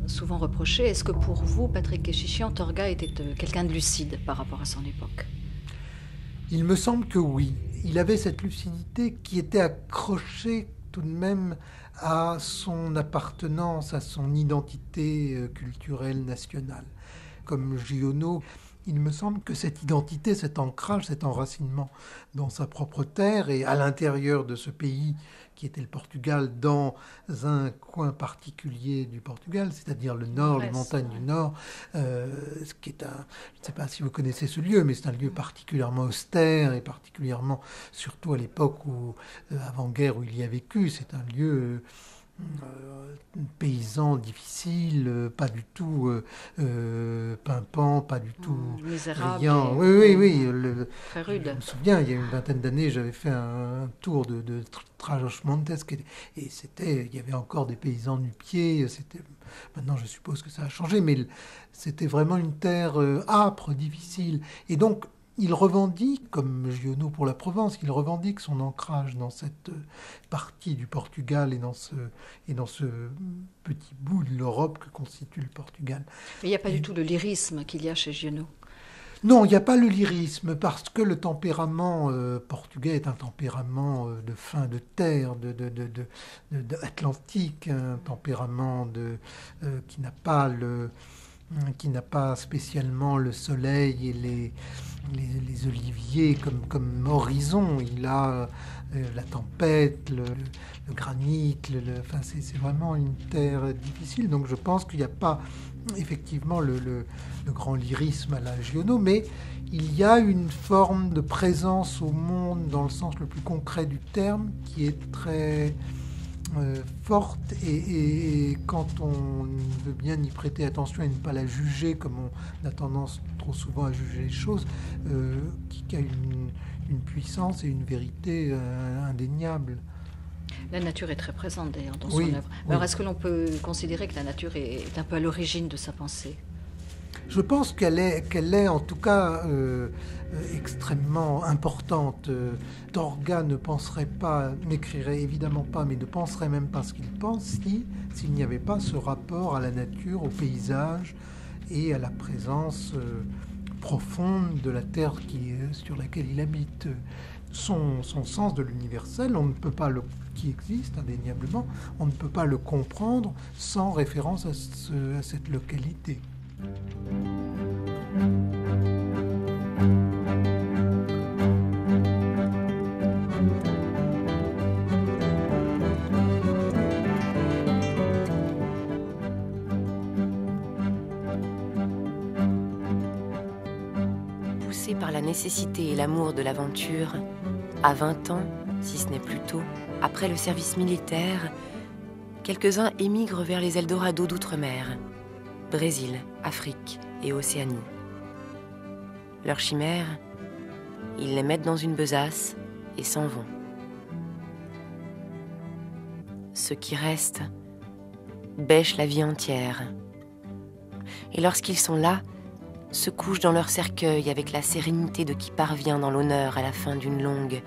souvent reproché, est-ce que pour vous, Patrick Kéchichian, Torga était quelqu'un de lucide par rapport à son époque? Il me semble que oui. Il avait cette lucidité qui était accrochée tout de même à son appartenance, à son identité culturelle nationale. Comme Giono, il me semble que cette identité, cet ancrage, cet enracinement dans sa propre terre et à l'intérieur de ce pays qui était le Portugal, dans un coin particulier du Portugal, c'est-à-dire le nord, les montagnes du nord, ce qui est un, je ne sais pas si vous connaissez ce lieu, mais c'est un lieu particulièrement austère et particulièrement, surtout à l'époque où, avant-guerre, où il y a vécu, c'est un lieu paysan difficile, pas du tout pimpant, pas du tout misérable, oui, très rude. Je me souviens, il y a une vingtaine d'années, j'avais fait un tour de Trás-os-Montes et il y avait encore des paysans nu-pieds. Maintenant, je suppose que ça a changé, mais c'était vraiment une terre âpre, difficile. Et donc, il revendique, comme Giono pour la Provence, il revendique son ancrage dans cette partie du Portugal et dans ce petit bout de l'Europe que constitue le Portugal. Mais il n'y a pas du tout le lyrisme qu'il y a chez Giono. Non, il n'y a pas le lyrisme, parce que le tempérament portugais est un tempérament de fin de terre, atlantique, un tempérament qui n'a pas spécialement le soleil et les oliviers comme horizon. Il a la tempête, le granit, c'est vraiment une terre difficile. Donc je pense qu'il n'y a pas effectivement le grand lyrisme à la Giono, mais il y a une forme de présence au monde dans le sens le plus concret du terme qui est très forte et quand on veut bien y prêter attention et ne pas la juger comme on a tendance trop souvent à juger les choses, qui a une puissance et une vérité indéniables. La nature est très présente d'ailleurs dans son œuvre. Alors est-ce que l'on peut considérer que la nature est un peu à l'origine de sa pensée? Je pense qu'elle est en tout cas extrêmement importante. Torga ne penserait pas, n'écrirait évidemment pas, mais ne penserait même pas ce qu'il pense s'il n'y avait pas ce rapport à la nature, au paysage et à la présence profonde de la terre sur laquelle il habite. Son sens de l'universel, qui existe indéniablement, on ne peut pas le comprendre sans référence à cette localité. Poussé par la nécessité et l'amour de l'aventure, à 20 ans, si ce n'est plus tôt, après le service militaire, quelques-uns émigrent vers les Eldorados d'outre-mer, Brésil, Afrique et Océanie. Leurs chimères, ils les mettent dans une besace et s'en vont. Ceux qui restent bêchent la vie entière. Et lorsqu'ils sont là, se couchent dans leur cercueil avec la sérénité de qui parvient dans l'honneur à la fin d'une longue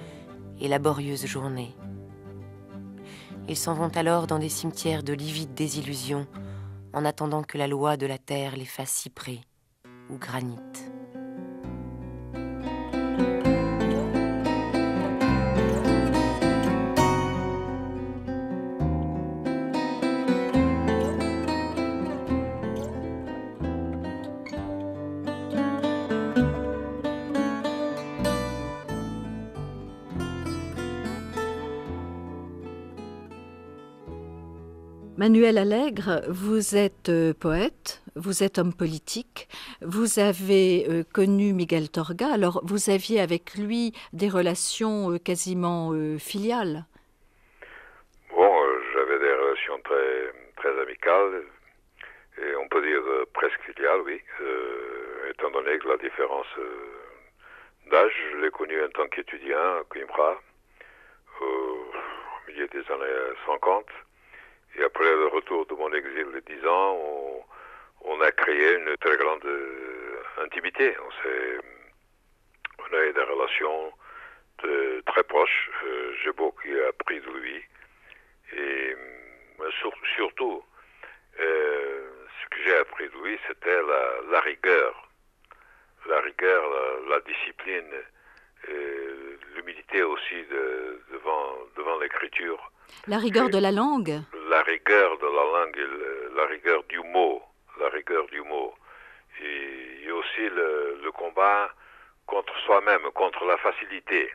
et laborieuse journée. Ils s'en vont alors dans des cimetières de livides désillusions, en attendant que la loi de la terre les fasse cyprès ou granit. Manuel Allègre, vous êtes poète, vous êtes homme politique, vous avez connu Miguel Torga, alors vous aviez avec lui des relations quasiment filiales. Bon, j'avais des relations très amicales, et on peut dire presque filiales, oui, étant donné que la différence d'âge, je l'ai connu en tant qu'étudiant à Coimbra, au milieu des années 50. Et après le retour de mon exil de 10 ans, on a créé une très grande intimité. On a eu des relations très proches. J'ai beaucoup appris de lui. Et surtout, ce que j'ai appris de lui, c'était la rigueur. La rigueur, la discipline, l'humilité aussi devant l'écriture. La rigueur de la langue. La rigueur de la langue, et la rigueur du mot, la rigueur du mot. Et aussi le combat contre soi-même, contre la facilité.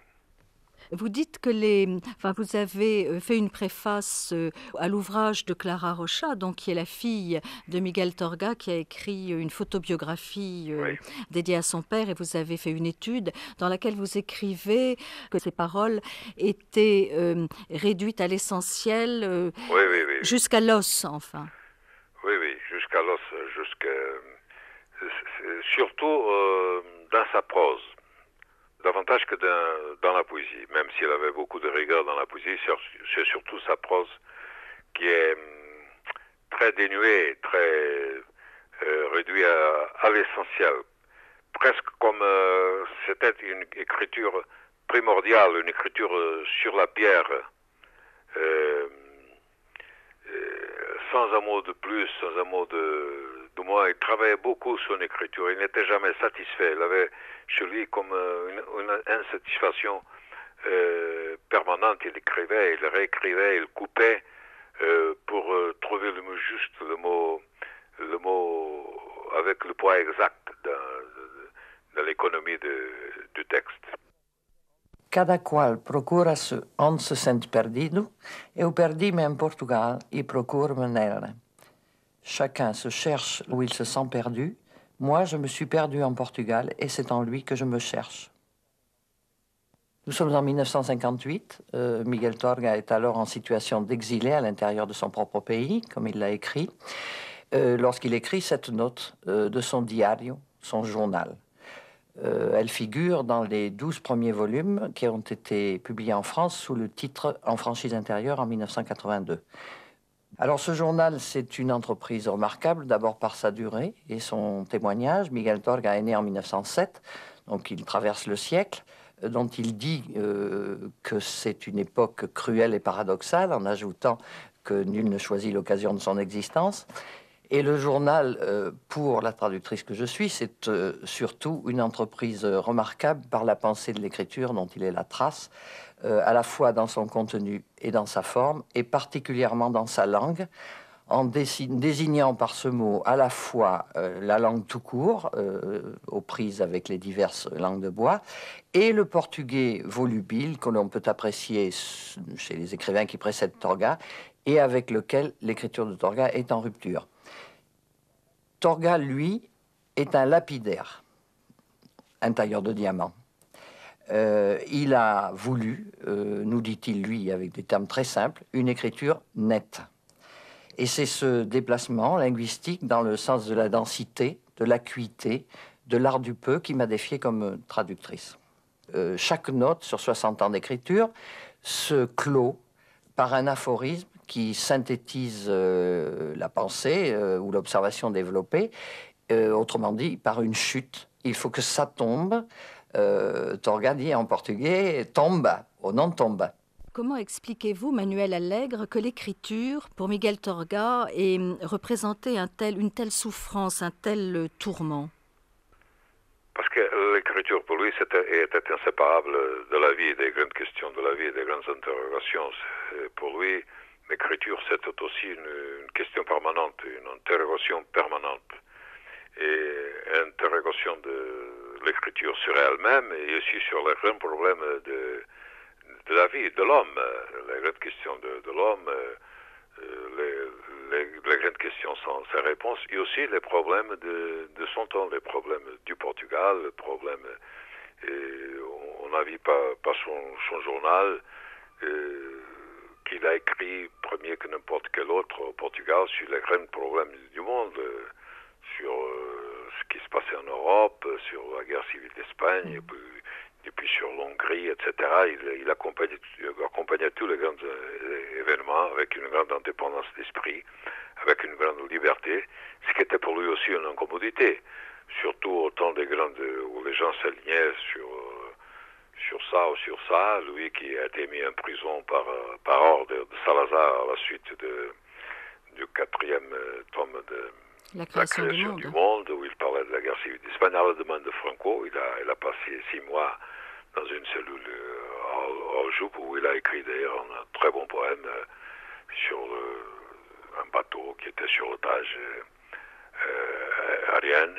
Vous dites que vous avez fait une préface à l'ouvrage de Clara Rocha, donc qui est la fille de Miguel Torga, qui a écrit une photobiographie dédiée à son père, et vous avez fait une étude dans laquelle vous écrivez que ses paroles étaient réduites à l'essentiel, jusqu'à l'os, enfin. Oui, jusqu'à l'os, surtout dans sa prose. Davantage que dans la poésie, même s'il avait beaucoup de rigueur dans la poésie, c'est surtout sa prose qui est très dénuée, très réduite à l'essentiel. Presque comme c'était une écriture primordiale, une écriture sur la pierre, sans un mot de plus, sans un mot de moins. Il travaillait beaucoup son écriture, il n'était jamais satisfait, il avait chez lui comme une insatisfaction permanente. Il écrivait, il réécrivait, il coupait pour trouver le mot juste, le mot avec le poids exact dans l'économie du texte. Cada qual procura-se onde se sente perdido, eu perdi-me em Portugal e procuro-me nele. Chacun se cherche où il se sent perdu. Moi, je me suis perdu en Portugal et c'est en lui que je me cherche. Nous sommes en 1958. Miguel Torga est alors en situation d'exilé à l'intérieur de son propre pays, comme il l'a écrit, lorsqu'il écrit cette note de son diario, son journal. Elle figure dans les 12 premiers volumes qui ont été publiés en France sous le titre « En franchise intérieure » en 1982. Alors ce journal, c'est une entreprise remarquable, d'abord par sa durée et son témoignage. Miguel Torga est né en 1907, donc il traverse le siècle, dont il dit que c'est une époque cruelle et paradoxale, en ajoutant que nul ne choisit l'occasion de son existence. Et le journal, pour la traductrice que je suis, c'est surtout une entreprise remarquable par la pensée de l'écriture dont il est la trace, à la fois dans son contenu et dans sa forme, et particulièrement dans sa langue, en désignant par ce mot à la fois la langue tout court, aux prises avec les diverses langues de bois, et le portugais volubile que l'on peut apprécier chez les écrivains qui précèdent Torga, et avec lequel l'écriture de Torga est en rupture. Torga, lui, est un lapidaire, un tailleur de diamants. Il a voulu, nous dit-il lui, avec des termes très simples, une écriture nette. Et c'est ce déplacement linguistique dans le sens de la densité, de l'acuité, de l'art du peu qui m'a défié comme traductrice. Chaque note sur 60 ans d'écriture se clôt par un aphorisme qui synthétise la pensée ou l'observation développée, autrement dit, par une chute. Il faut que ça tombe. Torga dit en portugais « tomba » ou « non tomba ». comment expliquez-vous, Manuel Allègre, que l'écriture, pour Miguel Torga, ait représenté une telle souffrance, un tel tourment? Parce que l'écriture, pour lui, était inséparable de la vie, des grandes questions de la vie, des grandes interrogations. Pour lui, l'écriture, c'était aussi une question permanente, une interrogation permanente. Et interrogation de l'écriture sur elle-même et aussi sur les grands problèmes de la vie, de l'homme, les grandes questions de l'homme, les grandes questions sans ses réponses, et aussi les problèmes de son temps, les problèmes du Portugal, les problèmes... on n'a vu pas son journal, qu'il a écrit premier que n'importe quel autre au Portugal sur les grands problèmes du monde, sur ce qui se passait en Europe, sur la guerre civile d'Espagne, et puis sur l'Hongrie, etc. Il accompagnait tous les grands événements avec une grande indépendance d'esprit, avec une grande liberté, ce qui était pour lui aussi une incommodité, surtout au temps des grandes où les gens s'alignaient sur ça ou sur ça. Lui qui a été mis en prison par ordre de Salazar à la suite du 4e tome de la création du monde, où il parlait de la guerre civile d'Espagne à la demande de Franco. Il a passé 6 mois dans une cellule à Aljub, où il a écrit d'ailleurs un très bon poème sur un bateau qui était sur l'otage Ariane.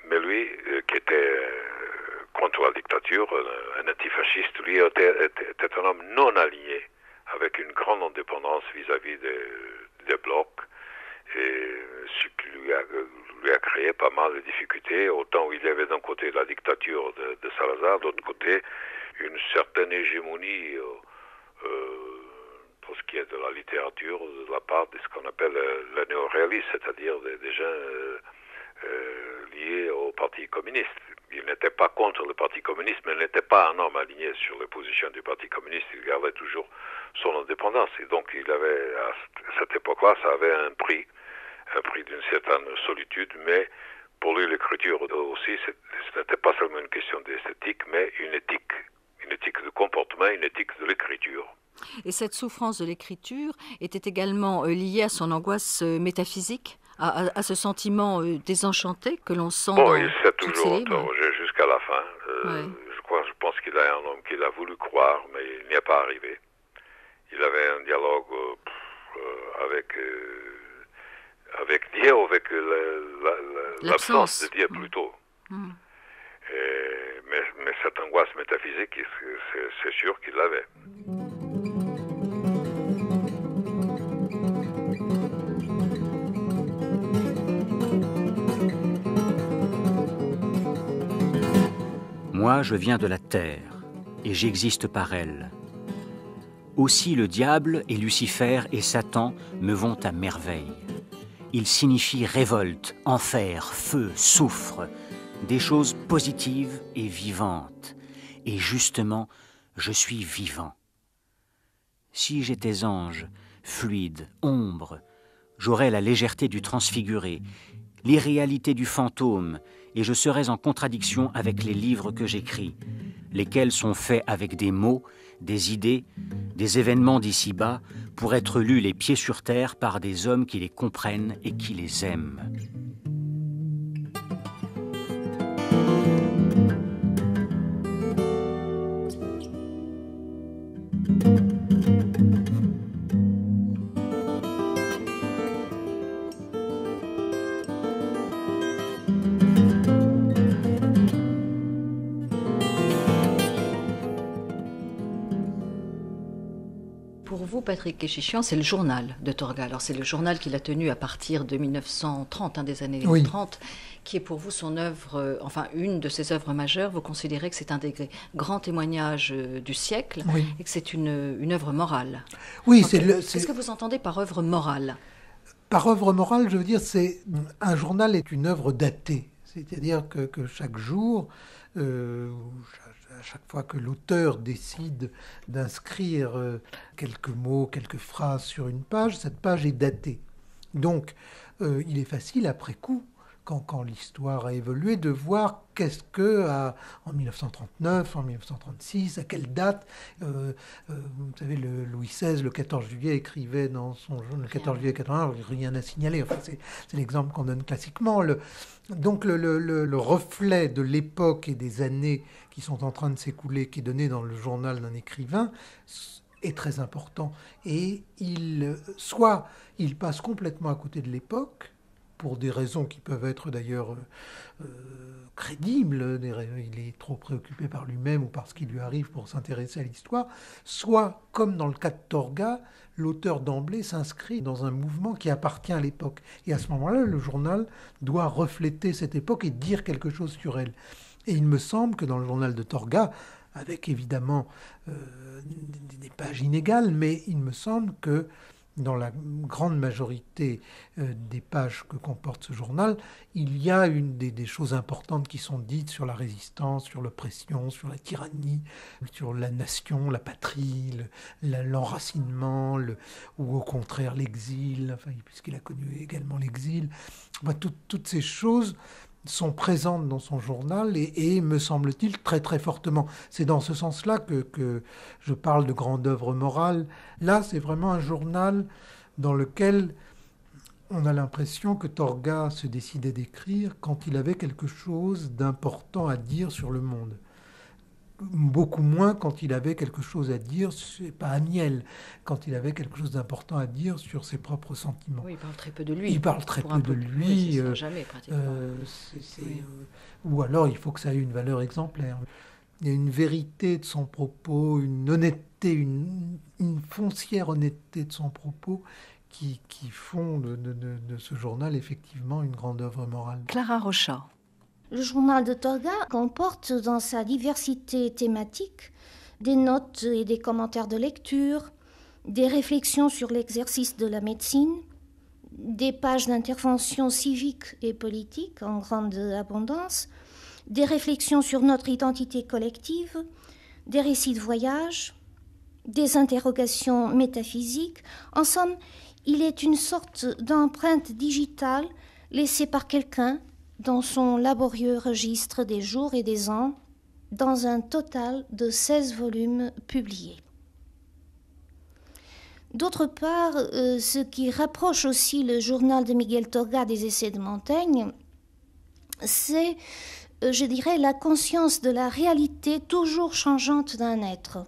Mais lui, qui était contre la dictature, un antifasciste, lui était un homme non aligné, avec une grande indépendance vis-à-vis des blocs, et ce qui lui a créé pas mal de difficultés, autant où il y avait d'un côté la dictature de Salazar, d'autre côté une certaine hégémonie pour ce qui est de la littérature, de la part de ce qu'on appelle le néo-réalisme, c'est-à-dire des gens liés au Parti communiste. Il n'était pas contre le Parti communiste, mais il n'était pas un homme aligné sur les positions du Parti communiste. Il gardait toujours son indépendance. Et donc, il avait, à cette époque-là, ça avait un prix d'une certaine solitude, mais pour lui, l'écriture aussi, ce n'était pas seulement une question d'esthétique, mais une éthique de comportement, une éthique de l'écriture. Et cette souffrance de l'écriture était également liée à son angoisse métaphysique, à ce sentiment désenchanté que l'on sent dans il s'est toutes toujours ces livres. interrogé jusqu'à la fin. Je pense qu'il est un homme qu'il a voulu croire, mais il n'y est pas arrivé. Il avait un dialogue avec Dieu, avec l'absence de Dieu plutôt. Mais cette angoisse métaphysique, c'est sûr qu'il l'avait. Moi, je viens de la terre, et j'existe par elle. Aussi le diable et Lucifer et Satan me vont à merveille. Ils signifient révolte, enfer, feu, soufre, des choses positives et vivantes. Et justement, je suis vivant. Si j'étais ange, fluide, ombre, j'aurais la légèreté du transfiguré, l'irréalité du fantôme, et je serais en contradiction avec les livres que j'écris, lesquels sont faits avec des mots, des idées, des événements d'ici-bas, pour être lus les pieds sur terre par des hommes qui les comprennent et qui les aiment. Patrick Kéchichian, c'est le journal de Torga. Alors c'est le journal qu'il a tenu à partir de 1930, des années 30, qui est pour vous son œuvre, une de ses œuvres majeures. Vous considérez que c'est un des grands témoignages du siècle et que c'est une œuvre morale. Oui, Qu'est-ce que vous entendez par œuvre morale? Par œuvre morale, je veux dire, un journal est une œuvre datée. C'est-à-dire que chaque jour, à chaque fois que l'auteur décide d'inscrire quelques mots, quelques phrases sur une page, cette page est datée. Donc, il est facile, après coup, quand l'histoire a évolué, de voir qu'est-ce que, en 1939, en 1936, à quelle date, vous savez, Louis XVI, le 14 juillet, écrivait dans son journal, le 14 juillet 81, rien à signaler, enfin, c'est l'exemple qu'on donne classiquement. Donc le reflet de l'époque et des années qui sont en train de s'écouler, qui est donné dans le journal d'un écrivain, est très important. Et soit il passe complètement à côté de l'époque, pour des raisons qui peuvent être d'ailleurs crédibles, il est trop préoccupé par lui-même ou par ce qui lui arrive pour s'intéresser à l'histoire, soit, comme dans le cas de Torga, l'auteur d'emblée s'inscrit dans un mouvement qui appartient à l'époque. Et à ce moment-là, le journal doit refléter cette époque et dire quelque chose sur elle. Et il me semble que dans le journal de Torga, avec évidemment des pages inégales, mais il me semble que dans la grande majorité des pages que comporte ce journal, il y a des choses importantes qui sont dites sur la résistance, sur l'oppression, sur la tyrannie, sur la nation, la patrie, l'enracinement, ou au contraire l'exil, enfin, puisqu'il a connu également l'exil. Enfin, toutes ces choses sont présentes dans son journal et me semble-t-il, très très fortement. C'est dans ce sens-là que je parle de grande œuvre morale. Là, c'est vraiment un journal dans lequel on a l'impression que Torga se décidait d'écrire quand il avait quelque chose d'important à dire sur le monde. Beaucoup moins quand il avait quelque chose à dire, c'est pas à Niel, quand il avait quelque chose d'important à dire sur ses propres sentiments. Oui, il parle très peu de lui. Il parle très peu de lui. Oui, jamais, pratiquement. Ou alors, il faut que ça ait une valeur exemplaire. Il y a une vérité de son propos, une honnêteté, une foncière honnêteté de son propos qui font de ce journal, effectivement, une grande œuvre morale. Clara Rocha. Le journal de Torga comporte dans sa diversité thématique des notes et des commentaires de lecture, des réflexions sur l'exercice de la médecine, des pages d'intervention civique et politique en grande abondance, des réflexions sur notre identité collective, des récits de voyage, des interrogations métaphysiques. En somme, il est une sorte d'empreinte digitale laissée par quelqu'un dans son laborieux registre des jours et des ans, dans un total de 16 volumes publiés. D'autre part, ce qui rapproche aussi le journal de Miguel Torga des Essais de Montaigne, c'est, je dirais, la conscience de la réalité toujours changeante d'un être,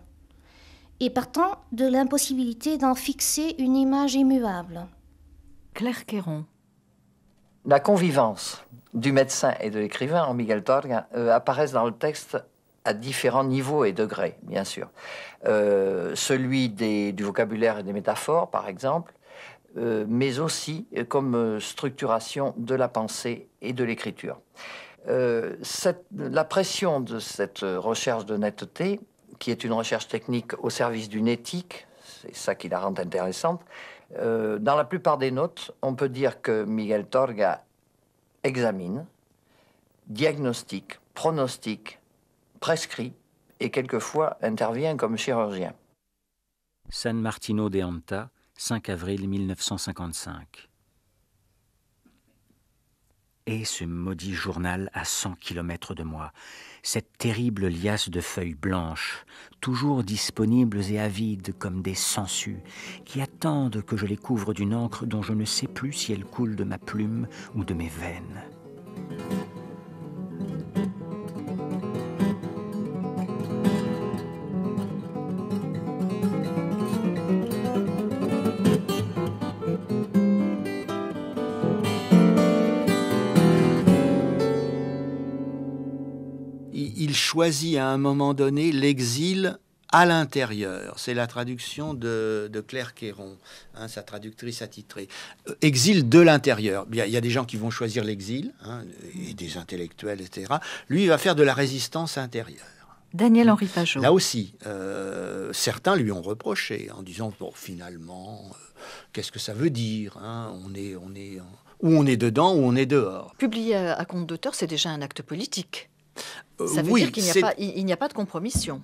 et partant de l'impossibilité d'en fixer une image immuable. Claire Queyron. La convivence du médecin et de l'écrivain en Miguel Torga apparaissent dans le texte à différents niveaux et degrés, bien sûr. Celui du vocabulaire et des métaphores, par exemple, mais aussi comme structuration de la pensée et de l'écriture. La pression de cette recherche de netteté, qui est une recherche technique au service d'une éthique, c'est ça qui la rend intéressante. Dans la plupart des notes, on peut dire que Miguel Torga examine, diagnostique, pronostique, prescrit et quelquefois intervient comme chirurgien. San Martino de Anta, 5 avril 1955. Et ce maudit journal à 100 kilomètres de moi, cette terrible liasse de feuilles blanches, toujours disponibles et avides comme des sangsues, qui attendent que je les couvre d'une encre dont je ne sais plus si elle coule de ma plume ou de mes veines. Il choisit à un moment donné l'exil à l'intérieur. C'est la traduction de Claire Queyron, sa traductrice attitrée. Exil de l'intérieur. Il y a des gens qui vont choisir l'exil, et des intellectuels, etc. Lui, il va faire de la résistance intérieure. Daniel-Henri Pajot. Là aussi, certains lui ont reproché en disant, bon, finalement, qu'est-ce que ça veut dire, on est dedans ou on est dehors. Publier à compte d'auteur, c'est déjà un acte politique. Ça veut dire qu'il n'y a pas de compromission.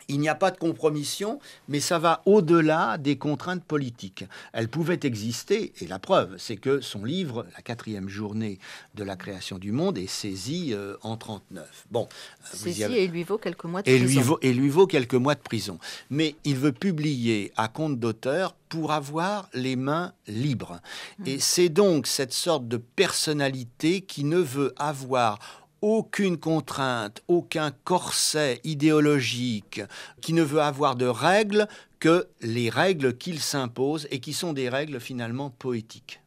Il n'y a pas de compromission, mais ça va au-delà des contraintes politiques. Elle pouvait exister, et la preuve, c'est que son livre, La 4e journée de la création du monde, est saisi en 1939. Bon, saisi et il lui vaut quelques mois de prison. Et lui vaut quelques mois de prison. Mais il veut publier à compte d'auteur pour avoir les mains libres. Et c'est donc cette sorte de personnalité qui ne veut avoir aucune contrainte, aucun corset idéologique, qui ne veut avoir de règles que les règles qu'il s'impose et qui sont des règles finalement poétiques.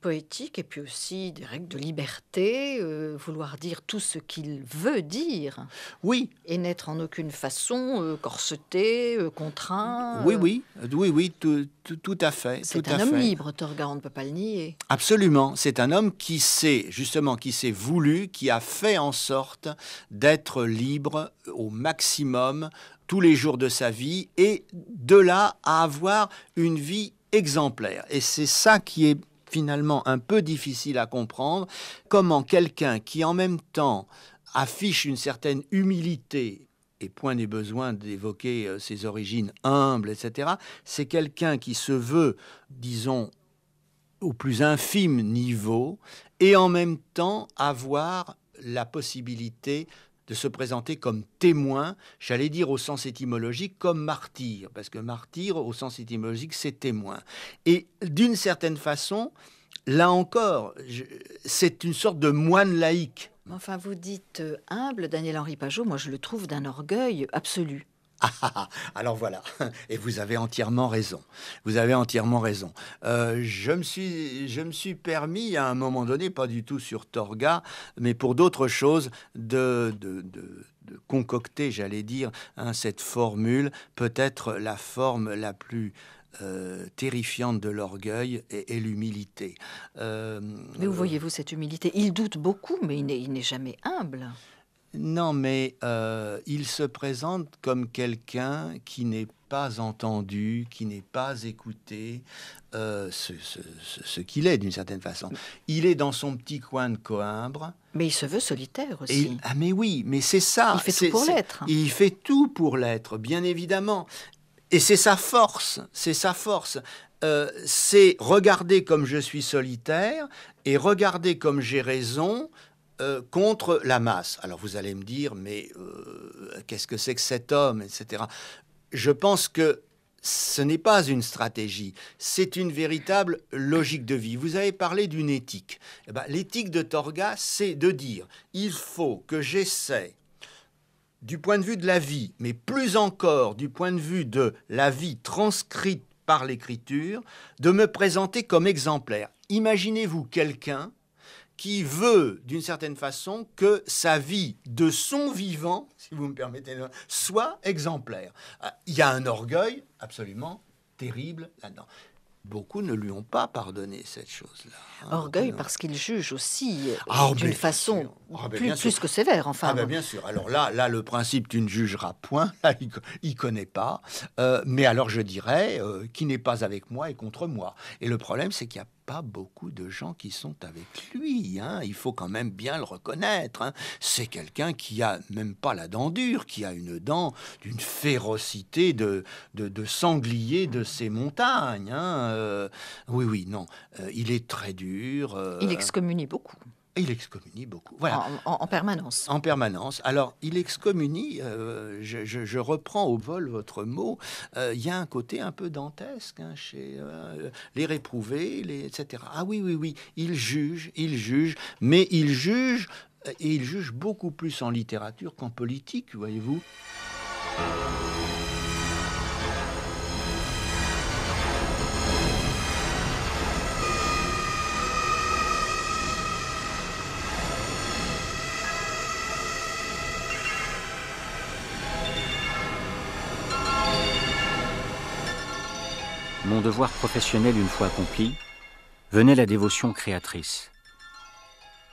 Poétique et puis aussi des règles de liberté, vouloir dire tout ce qu'il veut dire. Oui. Et n'être en aucune façon corseté, contraint. Oui, tout à fait. C'est un homme libre, Torga, on ne peut pas le nier. Absolument, c'est un homme qui s'est voulu, qui a fait en sorte d'être libre au maximum tous les jours de sa vie et de là à avoir une vie exemplaire. Et c'est ça qui est finalement un peu difficile à comprendre, comment quelqu'un qui en même temps affiche une certaine humilité, et point n'est besoin d'évoquer ses origines humbles, etc., c'est quelqu'un qui se veut, disons, au plus infime niveau, et en même temps avoir la possibilité de se présenter comme témoin, j'allais dire au sens étymologique, comme martyr, parce que martyr, au sens étymologique, c'est témoin. Et d'une certaine façon, là encore, c'est une sorte de moine laïque. Enfin, vous dites humble, Daniel-Henri Pajot, moi je le trouve d'un orgueil absolu. Alors voilà, et vous avez entièrement raison. Vous avez entièrement raison. Je me suis permis à un moment donné, pas du tout sur Torga, mais pour d'autres choses, de concocter, j'allais dire, cette formule, peut-être la forme la plus terrifiante de l'orgueil et l'humilité. Mais où voyez-vous cette humilité? Il doute beaucoup, mais il n'est jamais humble. Non, mais il se présente comme quelqu'un qui n'est pas entendu, qui n'est pas écouté, ce qu'il est d'une certaine façon. Il est dans son petit coin de Coïmbre. Mais il se veut solitaire aussi. Mais oui, mais c'est ça. Il fait tout pour l'être. Il fait tout pour l'être, bien évidemment. Et c'est sa force, c'est sa force. C'est regarder comme je suis solitaire et regarder comme j'ai raison contre la masse. Alors vous allez me dire, mais qu'est-ce que c'est que cet homme, etc. Je pense que ce n'est pas une stratégie, c'est une véritable logique de vie. Vous avez parlé d'une éthique. Eh ben, l'éthique de Torga, c'est de dire, il faut que j'essaie, du point de vue de la vie, mais plus encore du point de vue de la vie transcrite par l'écriture, de me présenter comme exemplaire. Imaginez-vous quelqu'un qui veut, d'une certaine façon, que sa vie de son vivant, si vous me permettez, soit exemplaire. Il y a un orgueil absolument terrible là-dedans. Beaucoup ne lui ont pas pardonné cette chose-là. Orgueil parce qu'il juge aussi d'une façon plus que sévère. Enfin, bien sûr. Alors là, le principe tu ne jugeras point, là, il connaît pas. Mais alors je dirais, qui n'est pas avec moi est contre moi. Et le problème, c'est qu'il y a pas beaucoup de gens qui sont avec lui. Il faut quand même bien le reconnaître. C'est quelqu'un qui a même pas la dent dure, qui a une dent d'une férocité de sanglier de ces montagnes. Oui, non. Il est très dur. Il excommunie beaucoup. Il excommunie beaucoup. Voilà. En permanence. En permanence. Alors, il excommunie, je reprends au vol votre mot, il y a un côté un peu dantesque chez les réprouvés, etc. Ah oui, il juge, mais il juge, et il juge beaucoup plus en littérature qu'en politique, voyez-vous. Mon devoir professionnel une fois accompli, venait la dévotion créatrice.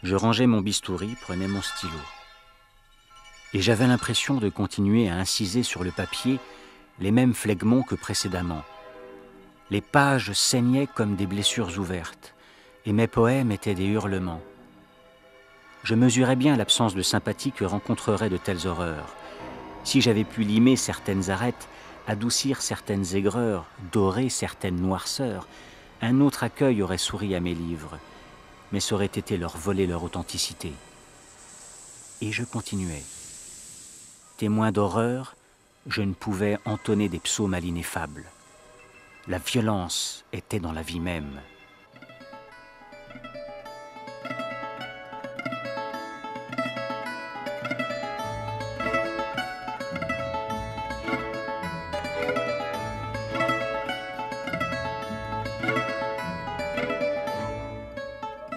Je rangeais mon bistouri, prenais mon stylo. Et j'avais l'impression de continuer à inciser sur le papier les mêmes phlegmons que précédemment. Les pages saignaient comme des blessures ouvertes, et mes poèmes étaient des hurlements. Je mesurais bien l'absence de sympathie que rencontrerait de telles horreurs. Si j'avais pu limer certaines arêtes, adoucir certaines aigreurs, dorer certaines noirceurs, un autre accueil aurait souri à mes livres, mais ça aurait été leur voler leur authenticité. Et je continuais. Témoin d'horreur, je ne pouvais entonner des psaumes à l'ineffable. La violence était dans la vie même.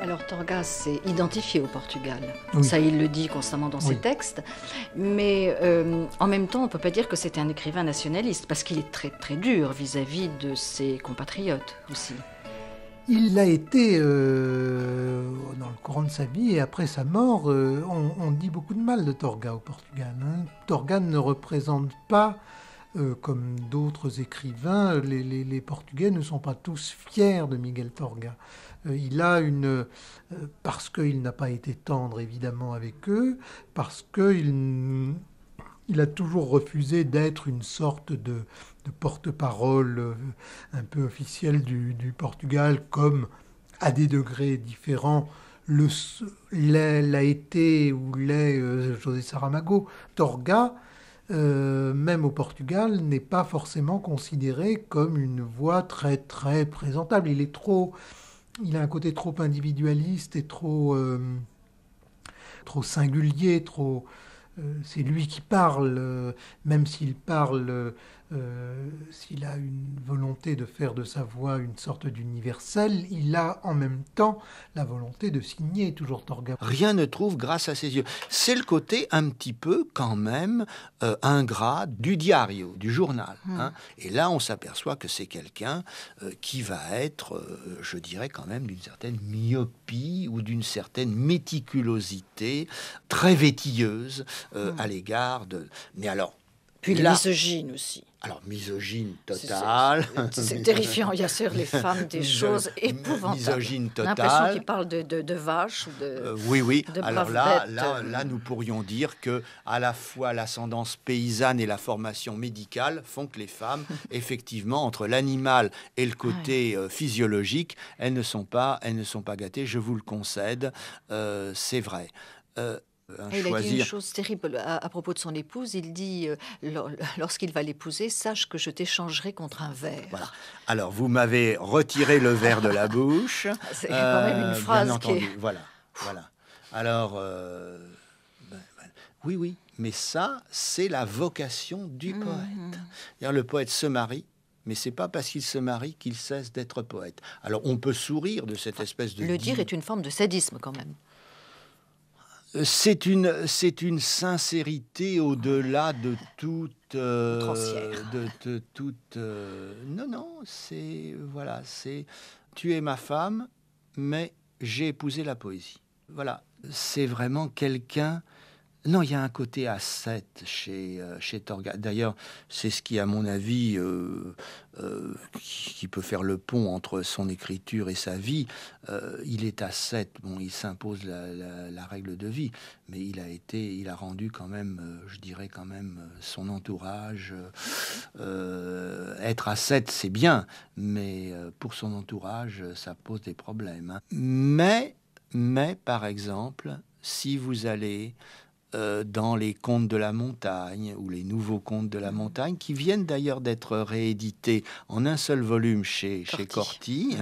Alors Torga s'est identifié au Portugal. Oui. Ça, il le dit constamment dans ses textes. Mais en même temps, on ne peut pas dire que c'était un écrivain nationaliste, parce qu'il est très très dur vis-à-vis de ses compatriotes aussi. Il a été, dans le courant de sa vie et après sa mort, on dit beaucoup de mal de Torga au Portugal. Torga ne représente pas, comme d'autres écrivains, les Portugais ne sont pas tous fiers de Miguel Torga. Il a parce qu'il n'a pas été tendre évidemment avec eux, parce qu'il a toujours refusé d'être une sorte de porte-parole un peu officiel du Portugal, comme à des degrés différents l'a été ou l'est José Saramago. Torga, même au Portugal, n'est pas forcément considéré comme une voix très très présentable. Il a un côté trop individualiste et trop singulier, c'est lui qui parle, même s'il parle, s'il a une volonté de faire de sa voix une sorte d'universel, il a en même temps la volonté de signer toujours Torga. Rien ne trouve grâce à ses yeux. C'est le côté un petit peu quand même ingrat du diario, du journal. Et là, on s'aperçoit que c'est quelqu'un qui va être, je dirais quand même, d'une certaine myopie ou d'une certaine méticulosité très vétilleuse à l'égard de... Mais alors... Puis la misogyne aussi. Alors, misogyne totale. C'est terrifiant. Il y a sur les femmes des choses épouvantables. Misogyne totale. L'impression qu'il parle de vaches ou de oui. De alors là, nous pourrions dire que à la fois l'ascendance paysanne et la formation médicale font que les femmes, effectivement, entre l'animal et le côté physiologique, elles ne sont pas gâtées. Je vous le concède, c'est vrai. Il a dit une chose terrible à propos de son épouse. Il dit, lorsqu'il va l'épouser, sache que je t'échangerai contre un verre. Voilà. Alors, vous m'avez retiré le verre de la bouche. C'est quand même une phrase bien entendu. qui est... Voilà. Alors, oui, mais ça, c'est la vocation du poète. C'est-à-dire, le poète se marie, mais c'est pas parce qu'il se marie qu'il cesse d'être poète. Alors, on peut sourire de cette espèce de... Le dire est une forme de sadisme, quand même. C'est une sincérité au-delà de toute... non, c'est... Voilà, c'est... Tu es ma femme, mais j'ai épousé la poésie. Voilà, c'est vraiment quelqu'un... Non, il y a un côté ascète chez Torga. D'ailleurs, c'est ce qui, à mon avis, qui peut faire le pont entre son écriture et sa vie. Il est ascète. Bon, il s'impose la règle de vie, mais il a rendu quand même, je dirais quand même, son entourage. Être ascète, c'est bien, mais pour son entourage, ça pose des problèmes. Mais, par exemple, si vous allez dans les contes de la montagne ou les nouveaux contes de la montagne, qui viennent d'ailleurs d'être réédités en un seul volume chez Corti,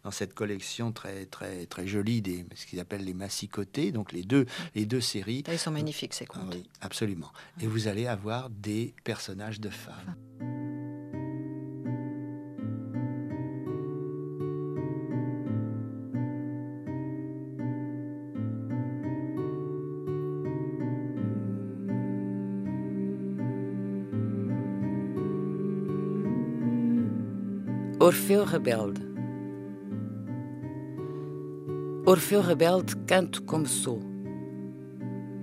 dans cette collection très très très jolie ce qu'ils appellent les massicotés, donc les deux séries. Ils sont magnifiques ces contes. Oui, absolument. Et vous allez avoir des personnages de femmes. Orfeu rebelde. Orfeu rebelde, canto como sou.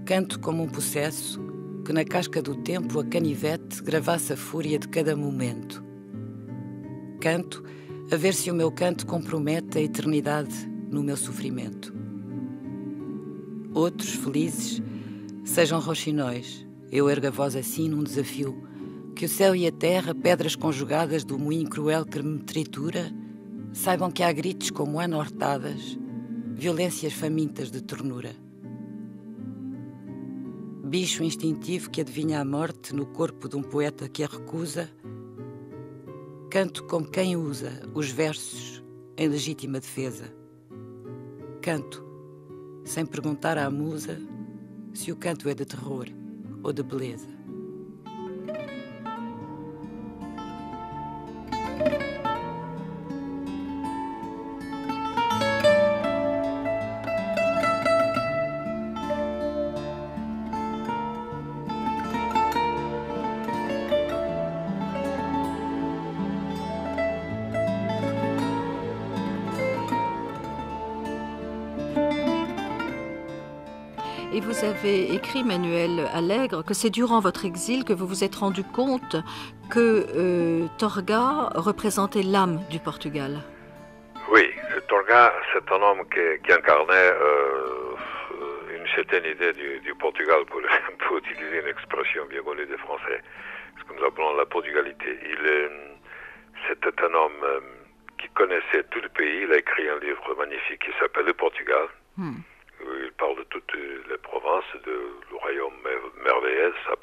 Canto como possesso que na casca do tempo a canivete gravasse a fúria de cada momento. Canto a ver se o meu canto compromete a eternidade no meu sofrimento. Outros, felizes, sejam roxinóis, eu ergo a voz assim num desafio, que o céu e a terra, pedras conjugadas do moinho cruel que me tritura, saibam que há gritos como anortadas, violências famintas de ternura. Bicho instintivo que adivinha a morte no corpo de um poeta que a recusa, canto como quem usa os versos em legítima defesa. Canto, sem perguntar à musa se o canto é de terror ou de beleza. Et vous avez écrit, Manuel Allègre, que c'est durant votre exil que vous vous êtes rendu compte que Torga représentait l'âme du Portugal. Oui, Torga, c'est un homme qui incarnait une certaine idée du Portugal, pour utiliser une expression bien connue des Français, ce que nous appelons la portugalité. C'était un homme qui connaissait tout le pays. Il a écrit un livre magnifique qui s'appelle Le Portugal. Il parle de toutes les provinces, du royaume merveilleux, sa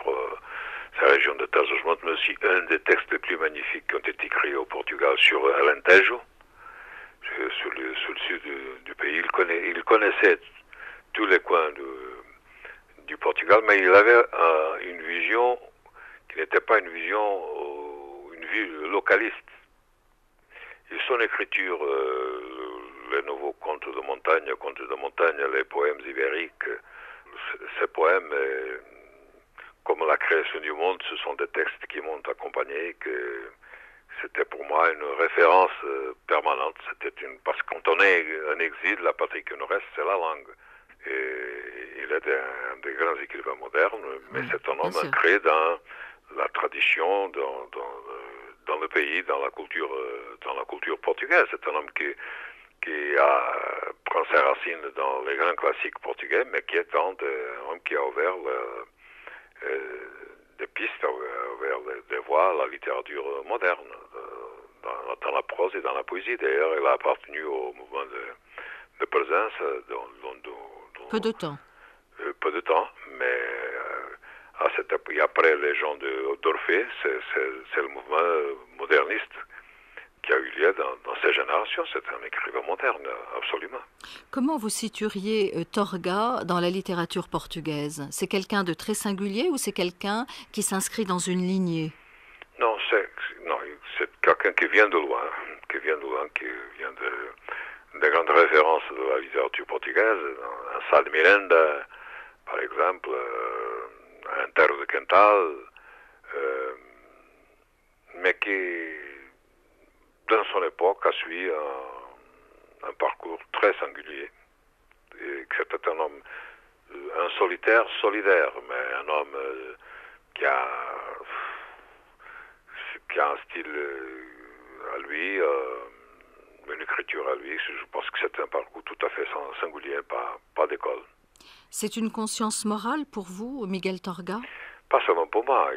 région de Trás-os-Montes, mais aussi un des textes les plus magnifiques qui ont été écrits au Portugal sur Alentejo, sur le sud du pays. Il connaissait tous les coins du Portugal, mais il avait une vision qui n'était pas une vue localiste. Et son écriture, les nouveaux contes de montagne, les poèmes ibériques, ces poèmes, comme la création du monde, ce sont des textes qui m'ont accompagné, que c'était pour moi une référence permanente. Parce que quand on est en exil, la patrie qui nous reste, c'est la langue. Et il est un des grands écrivains modernes, mais c'est un homme ancré dans la tradition, dans le pays, dans la culture portugaise. C'est un homme qui prend ses racines dans les grands classiques portugais, mais qui est un homme qui a ouvert des pistes, a ouvert des voies à la littérature moderne, dans la prose et dans la poésie. D'ailleurs, il a appartenu au mouvement de présence. Peu de temps. Peu de temps, mais à cette époque, après les gens d'Orphée, c'est le mouvement moderniste qui a eu lieu dans ces générations. C'est un écrivain moderne, absolument. Comment vous situeriez Torga dans la littérature portugaise? C'est quelqu'un de très singulier ou c'est quelqu'un qui s'inscrit dans une lignée? Non, c'est quelqu'un qui vient de loin, qui vient des grandes références de la littérature portugaise, un Sá de Miranda, par exemple, un Terro de Quental, mais qui, dans son époque, a suivi un parcours très singulier. Et que c'était un homme, un solitaire solidaire, mais un homme qui a un style à lui, une écriture à lui. Je pense que c'est un parcours tout à fait singulier, pas d'école. C'est une conscience morale pour vous, Miguel Torga? Pas seulement pour moi.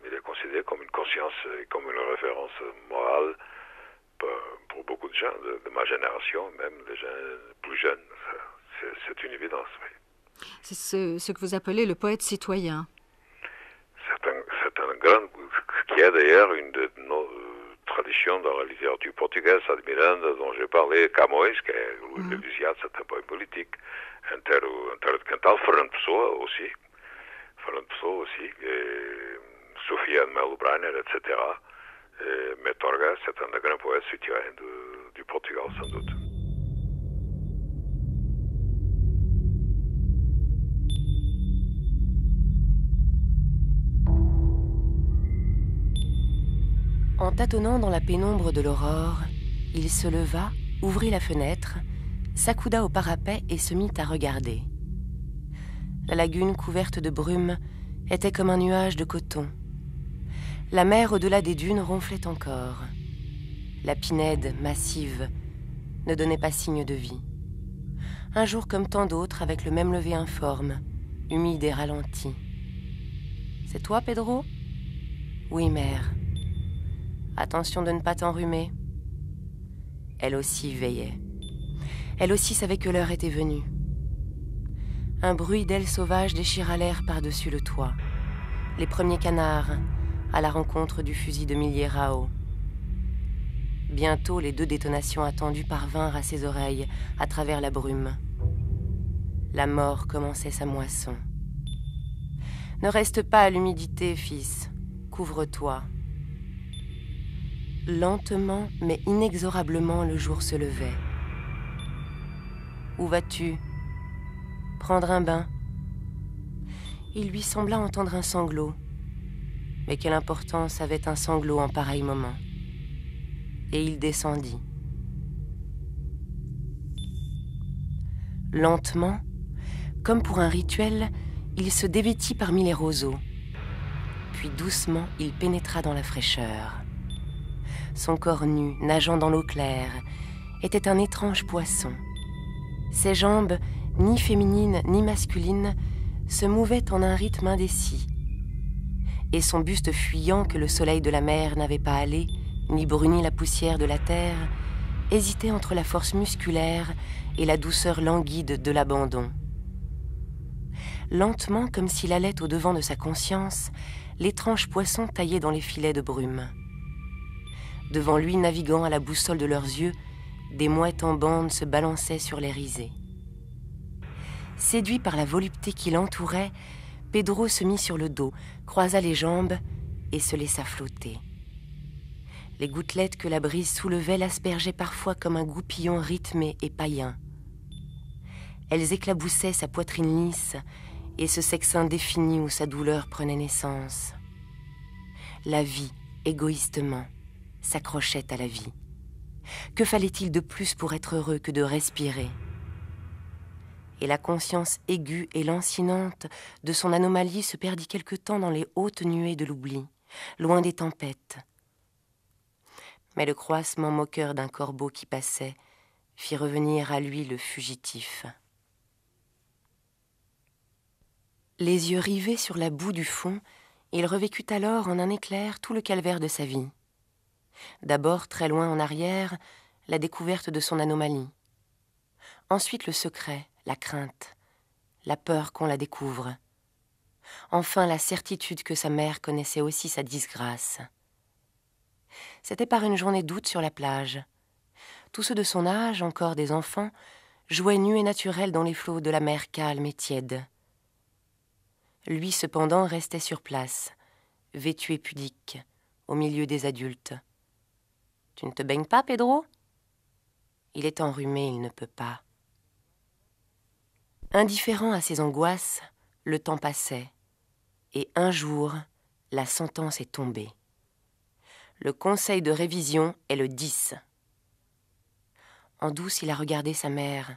Il est considéré comme une conscience et comme une référence morale pour beaucoup de gens de ma génération, même des gens plus jeunes. C'est une évidence, oui. C'est ce que vous appelez le poète citoyen. C'est un grand, qui est d'ailleurs une de nos traditions dans la littérature portugaise, Sá de Miranda, dont j'ai parlé, Camões, qui est le Lusiade, c'est un poème politique, un Terro de Quental, Fernando Pessoa aussi, et Sofia de Melo Brainer, etc. Mais Torga, c'est un des grands poètes citoyens du Portugal, sans doute. En tâtonnant dans la pénombre de l'aurore, il se leva, ouvrit la fenêtre, s'accouda au parapet et se mit à regarder. La lagune couverte de brume était comme un nuage de coton. La mer au-delà des dunes ronflait encore. La pinède, massive, ne donnait pas signe de vie. Un jour comme tant d'autres, avec le même lever informe, humide et ralenti. C'est toi, Pedro ? Oui, mère. Attention de ne pas t'enrhumer. Elle aussi veillait. Elle aussi savait que l'heure était venue. Un bruit d'ailes sauvages déchira l'air par-dessus le toit. Les premiers canards, à la rencontre du fusil de Milierao. Bientôt, les 2 détonations attendues parvinrent à ses oreilles à travers la brume. La mort commençait sa moisson. Ne reste pas à l'humidité, fils. Couvre-toi. Lentement, mais inexorablement, le jour se levait. Où vas-tu ? Prendre un bain ? Il lui sembla entendre un sanglot. Mais quelle importance avait un sanglot en pareil moment ? Et il descendit. Lentement, comme pour un rituel, il se dévêtit parmi les roseaux. Puis doucement, il pénétra dans la fraîcheur. Son corps nu, nageant dans l'eau claire, était un étrange poisson. Ses jambes, ni féminines ni masculines, se mouvaient en un rythme indécis. Et son buste fuyant que le soleil de la mer n'avait pas halé, ni bruni la poussière de la terre, hésitait entre la force musculaire et la douceur languide de l'abandon. Lentement, comme s'il allait au-devant de sa conscience, l'étrange poisson taillait dans les filets de brume. Devant lui, naviguant à la boussole de leurs yeux, des mouettes en bande se balançaient sur les risées. Séduit par la volupté qui l'entourait, Pedro se mit sur le dos, croisa les jambes et se laissa flotter. Les gouttelettes que la brise soulevait l'aspergeaient parfois comme un goupillon rythmé et païen. Elles éclaboussaient sa poitrine lisse et ce sexe indéfini où sa douleur prenait naissance. La vie, égoïstement, s'accrochait à la vie. Que fallait-il de plus pour être heureux que de respirer ? Et la conscience aiguë et lancinante de son anomalie se perdit quelque temps dans les hautes nuées de l'oubli, loin des tempêtes. Mais le croassement moqueur d'un corbeau qui passait fit revenir à lui le fugitif. Les yeux rivés sur la boue du fond, il revécut alors en un éclair tout le calvaire de sa vie. D'abord, très loin en arrière, la découverte de son anomalie. Ensuite, le secret, la crainte, la peur qu'on la découvre. Enfin, la certitude que sa mère connaissait aussi sa disgrâce. C'était par une journée d'août sur la plage. Tous ceux de son âge, encore des enfants, jouaient nus et naturels dans les flots de la mer calme et tiède. Lui, cependant, restait sur place, vêtu et pudique, au milieu des adultes. « Tu ne te baignes pas, Pedro ?» Il est enrhumé, il ne peut pas. Indifférent à ses angoisses, le temps passait, et un jour, la sentence est tombée. Le conseil de révision est le 10. En douce, il a regardé sa mère.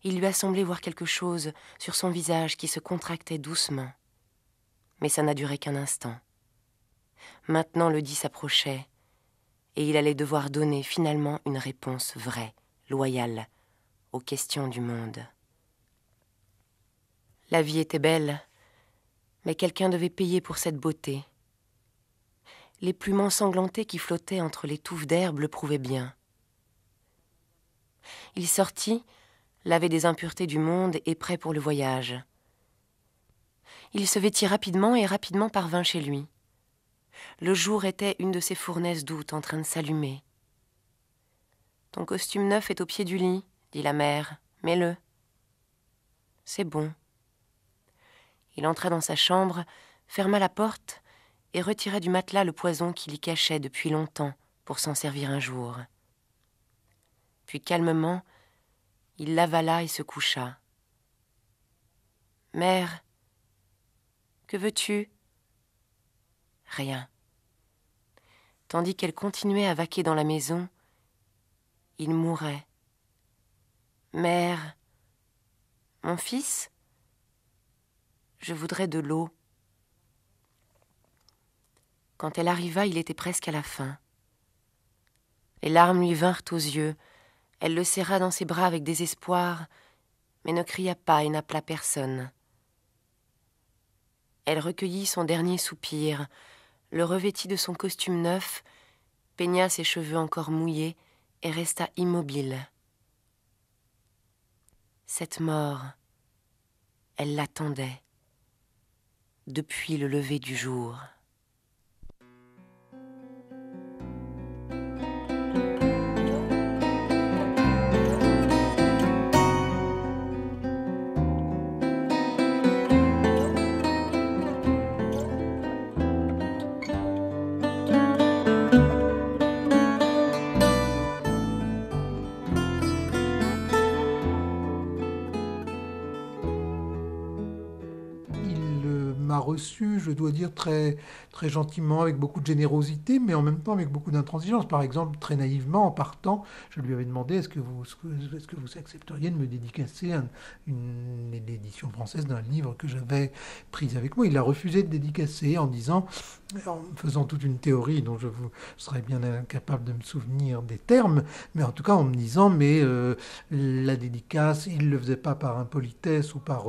Il lui a semblé voir quelque chose sur son visage qui se contractait doucement. Mais ça n'a duré qu'un instant. Maintenant, le 10 approchait, et il allait devoir donner finalement une réponse vraie, loyale, aux questions du monde. La vie était belle, mais quelqu'un devait payer pour cette beauté. Les plumes ensanglantées qui flottaient entre les touffes d'herbe le prouvaient bien. Il sortit, lavé des impuretés du monde et prêt pour le voyage. Il se vêtit rapidement et rapidement parvint chez lui. Le jour était une de ces fournaises d'août en train de s'allumer. « Ton costume neuf est au pied du lit, » dit la mère. « Mets-le. » « C'est bon. » Il entra dans sa chambre, ferma la porte et retira du matelas le poison qu'il y cachait depuis longtemps pour s'en servir un jour. Puis calmement, il l'avala et se coucha. « Mère, que veux-tu » ? Rien. Tandis qu'elle continuait à vaquer dans la maison, il mourait. « Mère, mon fils, je voudrais de l'eau. » Quand elle arriva, il était presque à la fin. Les larmes lui vinrent aux yeux. Elle le serra dans ses bras avec désespoir, mais ne cria pas et n'appela personne. Elle recueillit son dernier soupir, le revêtit de son costume neuf, peigna ses cheveux encore mouillés et resta immobile. Cette mort, elle l'attendait depuis le lever du jour. Reçu, je dois dire, très, très gentiment, avec beaucoup de générosité, mais en même temps avec beaucoup d'intransigeance. Par exemple, très naïvement, en partant, je lui avais demandé est-ce que vous accepteriez de me dédicacer une édition française d'un livre que j'avais pris avec moi. Il a refusé de dédicacer en disant, en faisant toute une théorie dont je serais bien incapable de me souvenir des termes, mais en tout cas en me disant, mais la dédicace, il ne le faisait pas par impolitesse ou par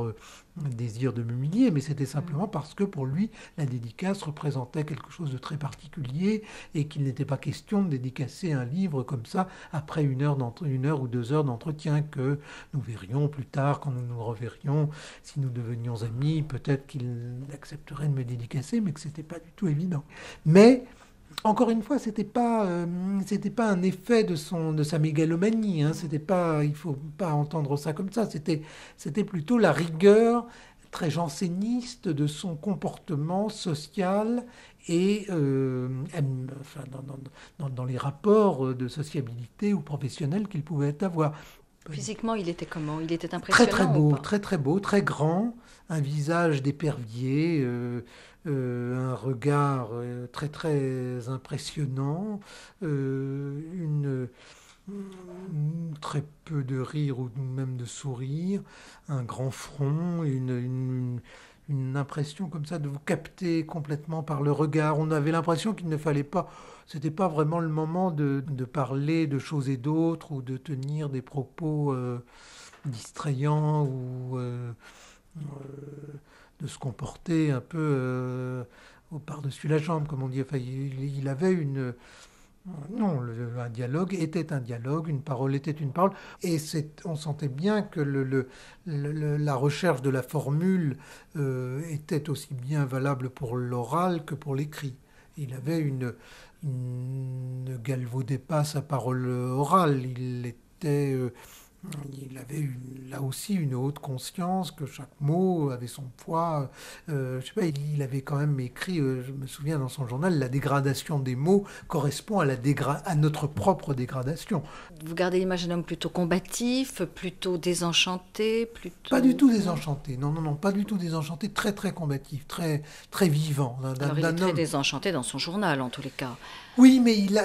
désir de m'humilier, mais c'était simplement parce que pour lui, la dédicace représentait quelque chose de très particulier et qu'il n'était pas question de dédicacer un livre comme ça après une heure ou 2 heures d'entretien que nous verrions plus tard quand nous nous reverrions. Si nous devenions amis, peut-être qu'il accepterait de me dédicacer, mais que c'était pas du tout évident. Mais encore une fois, c'était pas un effet de sa mégalomanie. Hein. C'était pas, il faut pas entendre ça comme ça. C'était plutôt la rigueur très janséniste de son comportement social et enfin, dans les rapports de sociabilité ou professionnels qu'il pouvait avoir. Physiquement, il était comment? Il était impressionnant? Très beau, très grand, un visage d'épervier, un regard très très impressionnant, très peu de rire ou même de sourire, un grand front, une impression comme ça de vous capter complètement par le regard. On avait l'impression qu'il ne fallait pas, c'était pas vraiment le moment de parler de choses et d'autres ou de tenir des propos distrayants ou de se comporter un peu au par-dessus la jambe, comme on dit. Enfin, il avait un dialogue était un dialogue, une parole était une parole, et on sentait bien que la recherche de la formule était aussi bien valable pour l'oral que pour l'écrit. Il avait ne galvaudait pas sa parole orale, il avait là aussi une haute conscience que chaque mot avait son poids. Je sais pas, il avait quand même écrit, je me souviens dans son journal, la dégradation des mots correspond à notre propre dégradation. Vous gardez l'image d'un homme plutôt combatif, plutôt désenchanté, plutôt... Pas du tout désenchanté, non, pas du tout désenchanté, très très combatif, très, très vivant. Alors il est très désenchanté dans son journal en tous les cas. Oui, mais il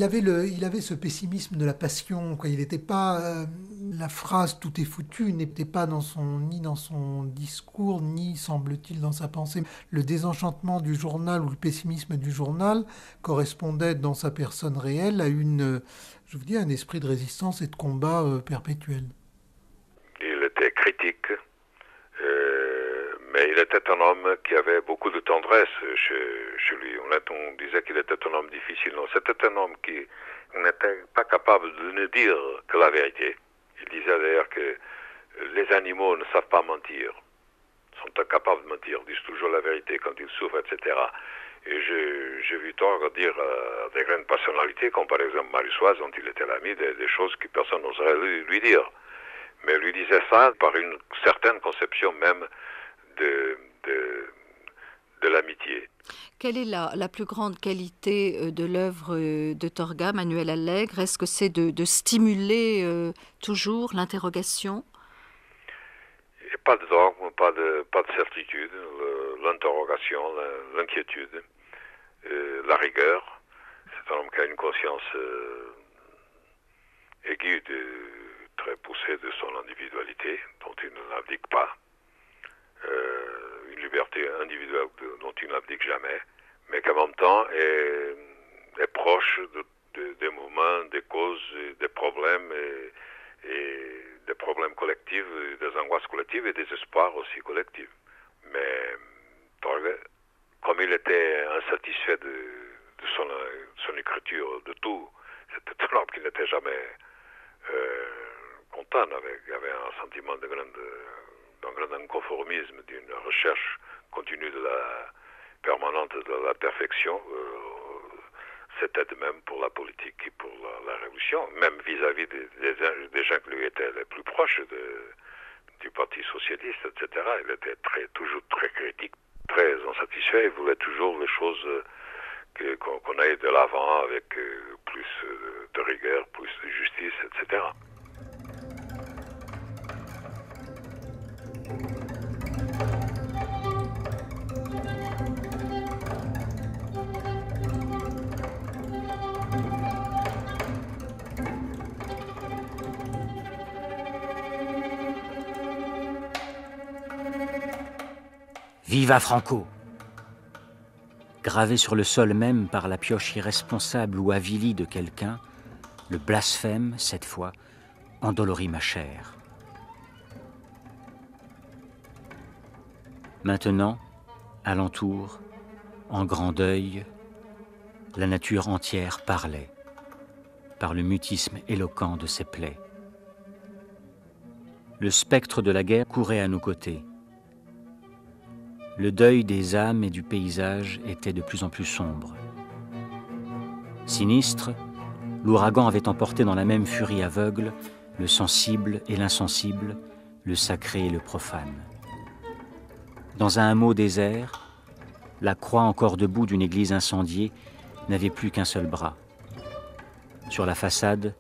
avait ce pessimisme de la passion, quoi. Il n'était pas... la phrase « tout est foutu » n'était pas ni dans son discours, ni, semble-t-il, dans sa pensée. Le désenchantement du journal ou le pessimisme du journal correspondait dans sa personne réelle à un esprit de résistance et de combat perpétuel. Il était critique, mais il était un homme qui avait beaucoup de tendresse chez lui. On disait qu'il était un homme difficile. Non, c'était un homme qui n'était pas capable de ne dire que la vérité. Il disait d'ailleurs que les animaux ne savent pas mentir, sont incapables de mentir, disent toujours la vérité quand ils souffrent, etc. Et j'ai vu Torg dire à des grandes personnalités, comme par exemple Marie-Soise, dont il était l'ami, des choses que personne n'oserait lui dire. Mais lui disait ça par une certaine conception même de l'amitié. Quelle est la plus grande qualité de l'œuvre de Torga, Manuel Allègre? Est-ce que c'est de stimuler toujours l'interrogation? Pas de dogme, pas de certitude, l'interrogation, l'inquiétude, la rigueur. C'est un homme qui a une conscience aiguë, très poussée de son individualité, dont il n'abdique pas. Une liberté individuelle dont il n'abdique jamais, mais qu'en même temps est proche des moments, des causes, des problèmes et des problèmes collectifs, des angoisses collectives et des espoirs aussi collectifs. Mais Torga il était insatisfait de son écriture, de tout, c'était un homme qui n'était jamais content, il avait un sentiment d'un grand inconformisme, d'une recherche continue permanente de la perfection. C'était de même pour la politique et pour la révolution, même vis-à-vis des gens qui lui étaient les plus proches du Parti socialiste, etc. Il était toujours très critique, très insatisfait. Il voulait toujours les choses qu'on aille de l'avant avec plus de rigueur, plus de justice, etc. Viva Franco! Gravé sur le sol même par la pioche irresponsable ou avilie de quelqu'un, le blasphème, cette fois, endolorit ma chair. Maintenant, alentour, en grand deuil, la nature entière parlait, par le mutisme éloquent de ses plaies. Le spectre de la guerre courait à nos côtés. Le deuil des âmes et du paysage était de plus en plus sombre. Sinistre, l'ouragan avait emporté dans la même furie aveugle le sensible et l'insensible, le sacré et le profane. Dans un hameau désert, la croix encore debout d'une église incendiée n'avait plus qu'un seul bras. Sur la façade,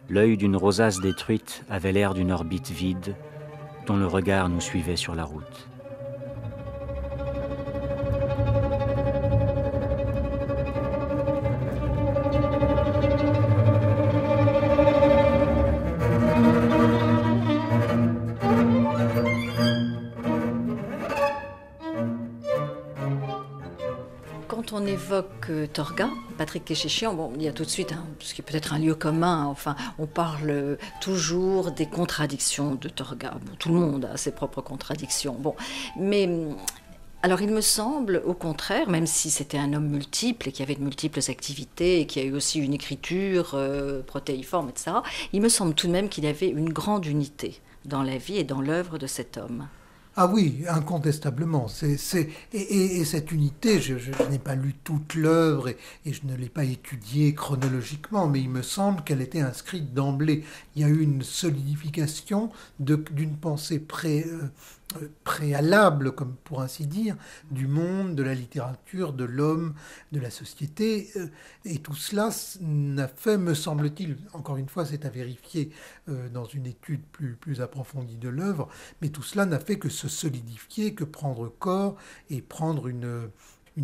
l'œil d'une rosace détruite avait l'air d'une orbite vide dont le regard nous suivait sur la route. Quand on évoque Torga, Patrick Kéchéchian, bon, il y a tout de suite, ce qui est peut-être un lieu commun, enfin, on parle toujours des contradictions de Torga. Bon, tout le monde a ses propres contradictions. Bon, mais alors il me semble, au contraire, même si c'était un homme multiple et qui avait de multiples activités et qui a eu aussi une écriture protéiforme, etc., il me semble tout de même qu'il y avait une grande unité dans la vie et dans l'œuvre de cet homme. Ah oui, incontestablement. Et cette unité, je n'ai pas lu toute l'œuvre et je ne l'ai pas étudiée chronologiquement, mais il me semble qu'elle était inscrite d'emblée. Il y a eu une solidification d'une pensée préalable, comme pour ainsi dire, du monde, de la littérature, de l'homme, de la société. Et tout cela n'a fait, me semble-t-il, encore une fois, c'est à vérifier dans une étude plus approfondie de l'œuvre, mais tout cela n'a fait que se solidifier, que prendre corps et prendre une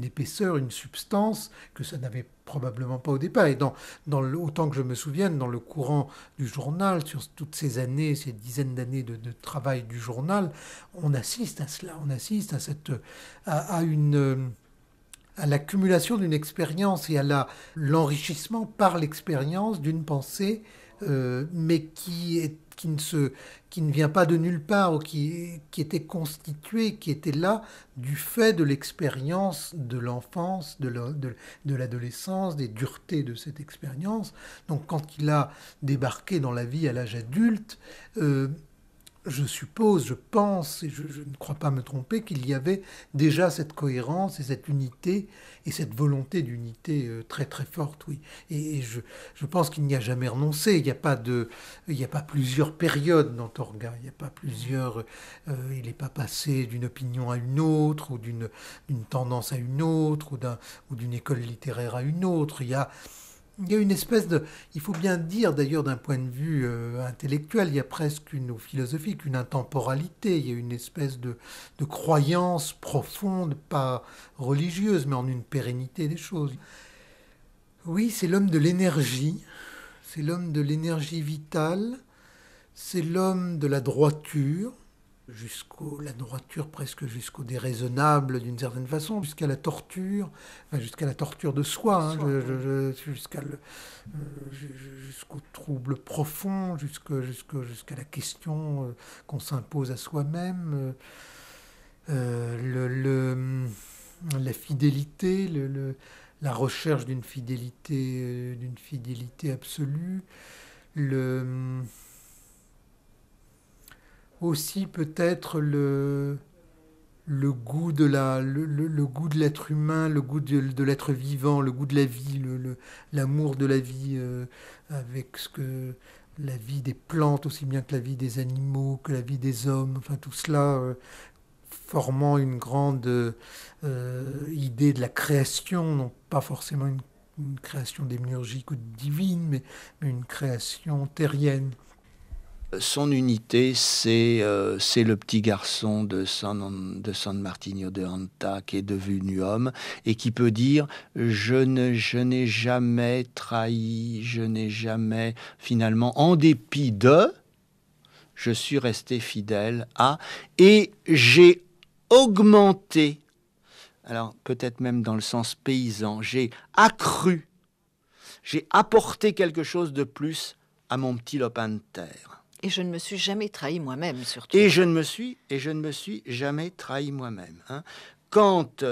épaisseur, une substance que ça n'avait probablement pas au départ. Et autant que je me souvienne, dans le courant du journal, sur toutes ces années, ces dizaines d'années de travail du journal, on assiste à cela, on assiste à l'accumulation d'une expérience et à l'enrichissement par l'expérience d'une pensée, mais qui ne vient pas de nulle part, ou qui était constituée, qui était là du fait de l'expérience de l'enfance, de l'adolescence, des duretés de cette expérience. Donc quand il a débarqué dans la vie à l'âge adulte, je suppose, je pense, et je ne crois pas me tromper, qu'il y avait déjà cette cohérence et cette unité et cette volonté d'unité très très forte, oui. Et je pense qu'il n'y a jamais renoncé. Il n'y a pas plusieurs périodes dans Torga. Il n'y a pas plusieurs. Il n'est pas passé d'une opinion à une autre, ou d'une tendance à une autre, ou d'une école littéraire à une autre. Il y a une espèce il faut bien dire d'ailleurs d'un point de vue intellectuel, il y a presque ou philosophique, une intemporalité, il y a une espèce de croyance profonde, pas religieuse, mais en une pérennité des choses. Oui, c'est l'homme de l'énergie, c'est l'homme de l'énergie vitale, c'est l'homme de la droiture, la droiture presque jusqu'au déraisonnable d'une certaine façon, jusqu'à la torture de soi, jusqu'au trouble profond, jusqu'à la question qu'on s'impose à soi-même. la fidélité, la recherche d'une fidélité absolue, aussi peut-être le goût de le goût de l'être humain, le goût de l'être vivant, le goût de la vie, l'amour de la vie, avec la vie des plantes aussi bien que la vie des animaux, que la vie des hommes, enfin tout cela formant une grande idée de la création, non pas forcément une création démiurgique ou divine, mais une création terrienne. Son unité, c'est le petit garçon de San Martino de Anta qui est devenu homme et qui peut dire « je n'ai jamais trahi, je n'ai jamais, finalement, en dépit de, je suis resté fidèle à, et j'ai augmenté, alors peut-être même dans le sens paysan, j'ai accru, j'ai apporté quelque chose de plus à mon petit lopin de terre. » Et je ne me suis jamais trahi moi-même, surtout. Et je ne me suis jamais trahi moi-même. Hein. Quand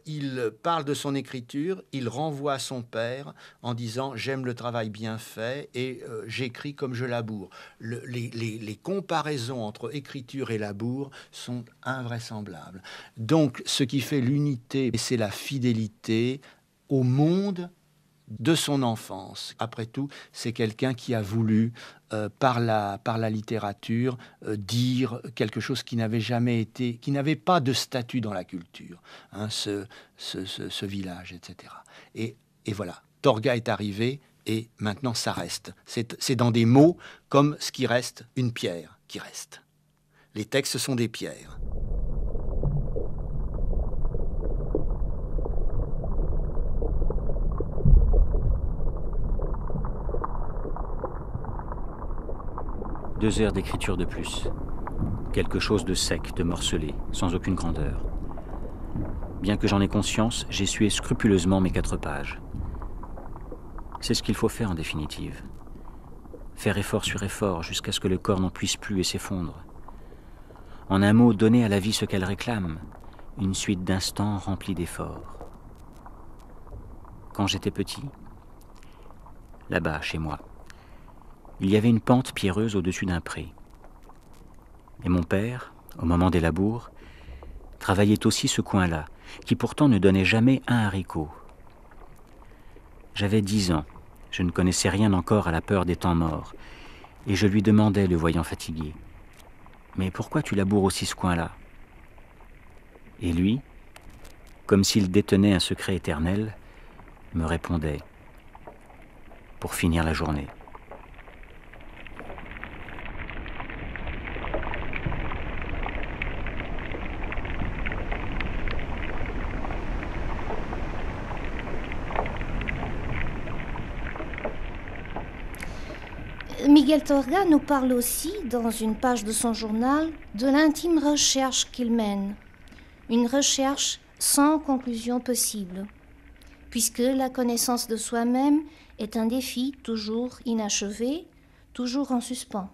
il parle de son écriture, il renvoie à son père en disant « j'aime le travail bien fait et j'écris comme je laboure ». Les comparaisons entre écriture et labour sont invraisemblables. Donc, ce qui fait l'unité, c'est la fidélité au monde de son enfance. Après tout, c'est quelqu'un qui a voulu, par la littérature, dire quelque chose qui n'avait jamais été, qui n'avait pas de statut dans la culture, hein, ce village, etc. Et voilà, Torga est arrivé et maintenant ça reste. C'est dans des mots comme ce qui reste, une pierre qui reste. Les textes sont des pierres. Deux heures d'écriture de plus. Quelque chose de sec, de morcelé, sans aucune grandeur. Bien que j'en ai conscience, j'ai sué scrupuleusement mes 4 pages. C'est ce qu'il faut faire en définitive. Faire effort sur effort jusqu'à ce que le corps n'en puisse plus et s'effondre. En un mot, donner à la vie ce qu'elle réclame, une suite d'instants remplis d'efforts. Quand j'étais petit, là-bas, chez moi, il y avait une pente pierreuse au-dessus d'un pré. Et mon père, au moment des labours, travaillait aussi ce coin-là, qui pourtant ne donnait jamais un haricot. J'avais 10 ans, je ne connaissais rien encore à la peur des temps morts, et je lui demandais, le voyant fatigué, « Mais pourquoi tu laboures aussi ce coin-là » Et lui, comme s'il détenait un secret éternel, me répondait, « Pour finir la journée. » Miguel Torga nous parle aussi, dans une page de son journal, de l'intime recherche qu'il mène. Une recherche sans conclusion possible, puisque la connaissance de soi-même est un défi toujours inachevé, toujours en suspens.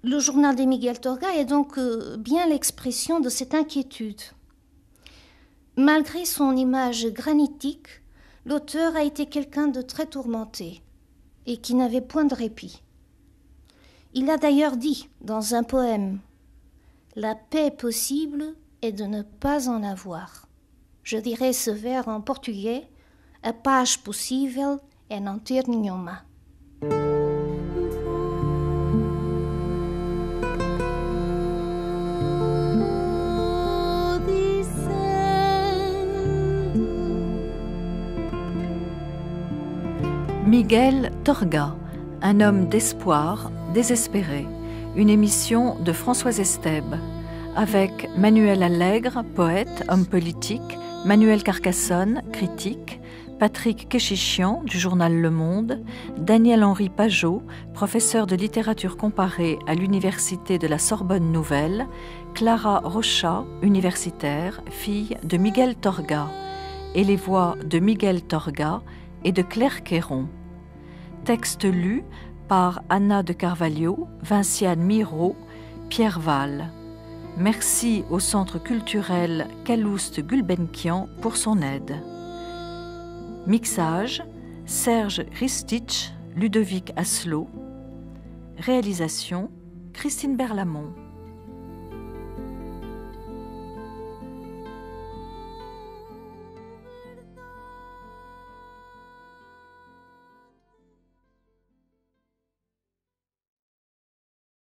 Le journal de Miguel Torga est donc bien l'expression de cette inquiétude. Malgré son image granitique, l'auteur a été quelqu'un de très tourmenté et qui n'avait point de répit. Il a d'ailleurs dit dans un poème « La paix possible est de ne pas en avoir ». Je dirais ce vers en portugais « A paz possível é não ter nenhuma ». Miguel Torga, un homme d'espoir, désespéré. Une émission de Françoise Estèbe, avec Manuel Allègre, poète, homme politique, Manuel Carcassonne, critique, Patrick Kéchichian, du journal Le Monde, Daniel-Henri Pajot, professeur de littérature comparée à l'université de la Sorbonne Nouvelle, Clara Rocha, universitaire, fille de Miguel Torga, et les voix de Miguel Torga et de Claire Queyron. Texte lu par Anna de Carvalho, Vinciane Miro, Pierre Val. Merci au Centre culturel Calouste Gulbenkian pour son aide. Mixage, Serge Ristich, Ludovic Asselot. Réalisation, Christine Berlamont.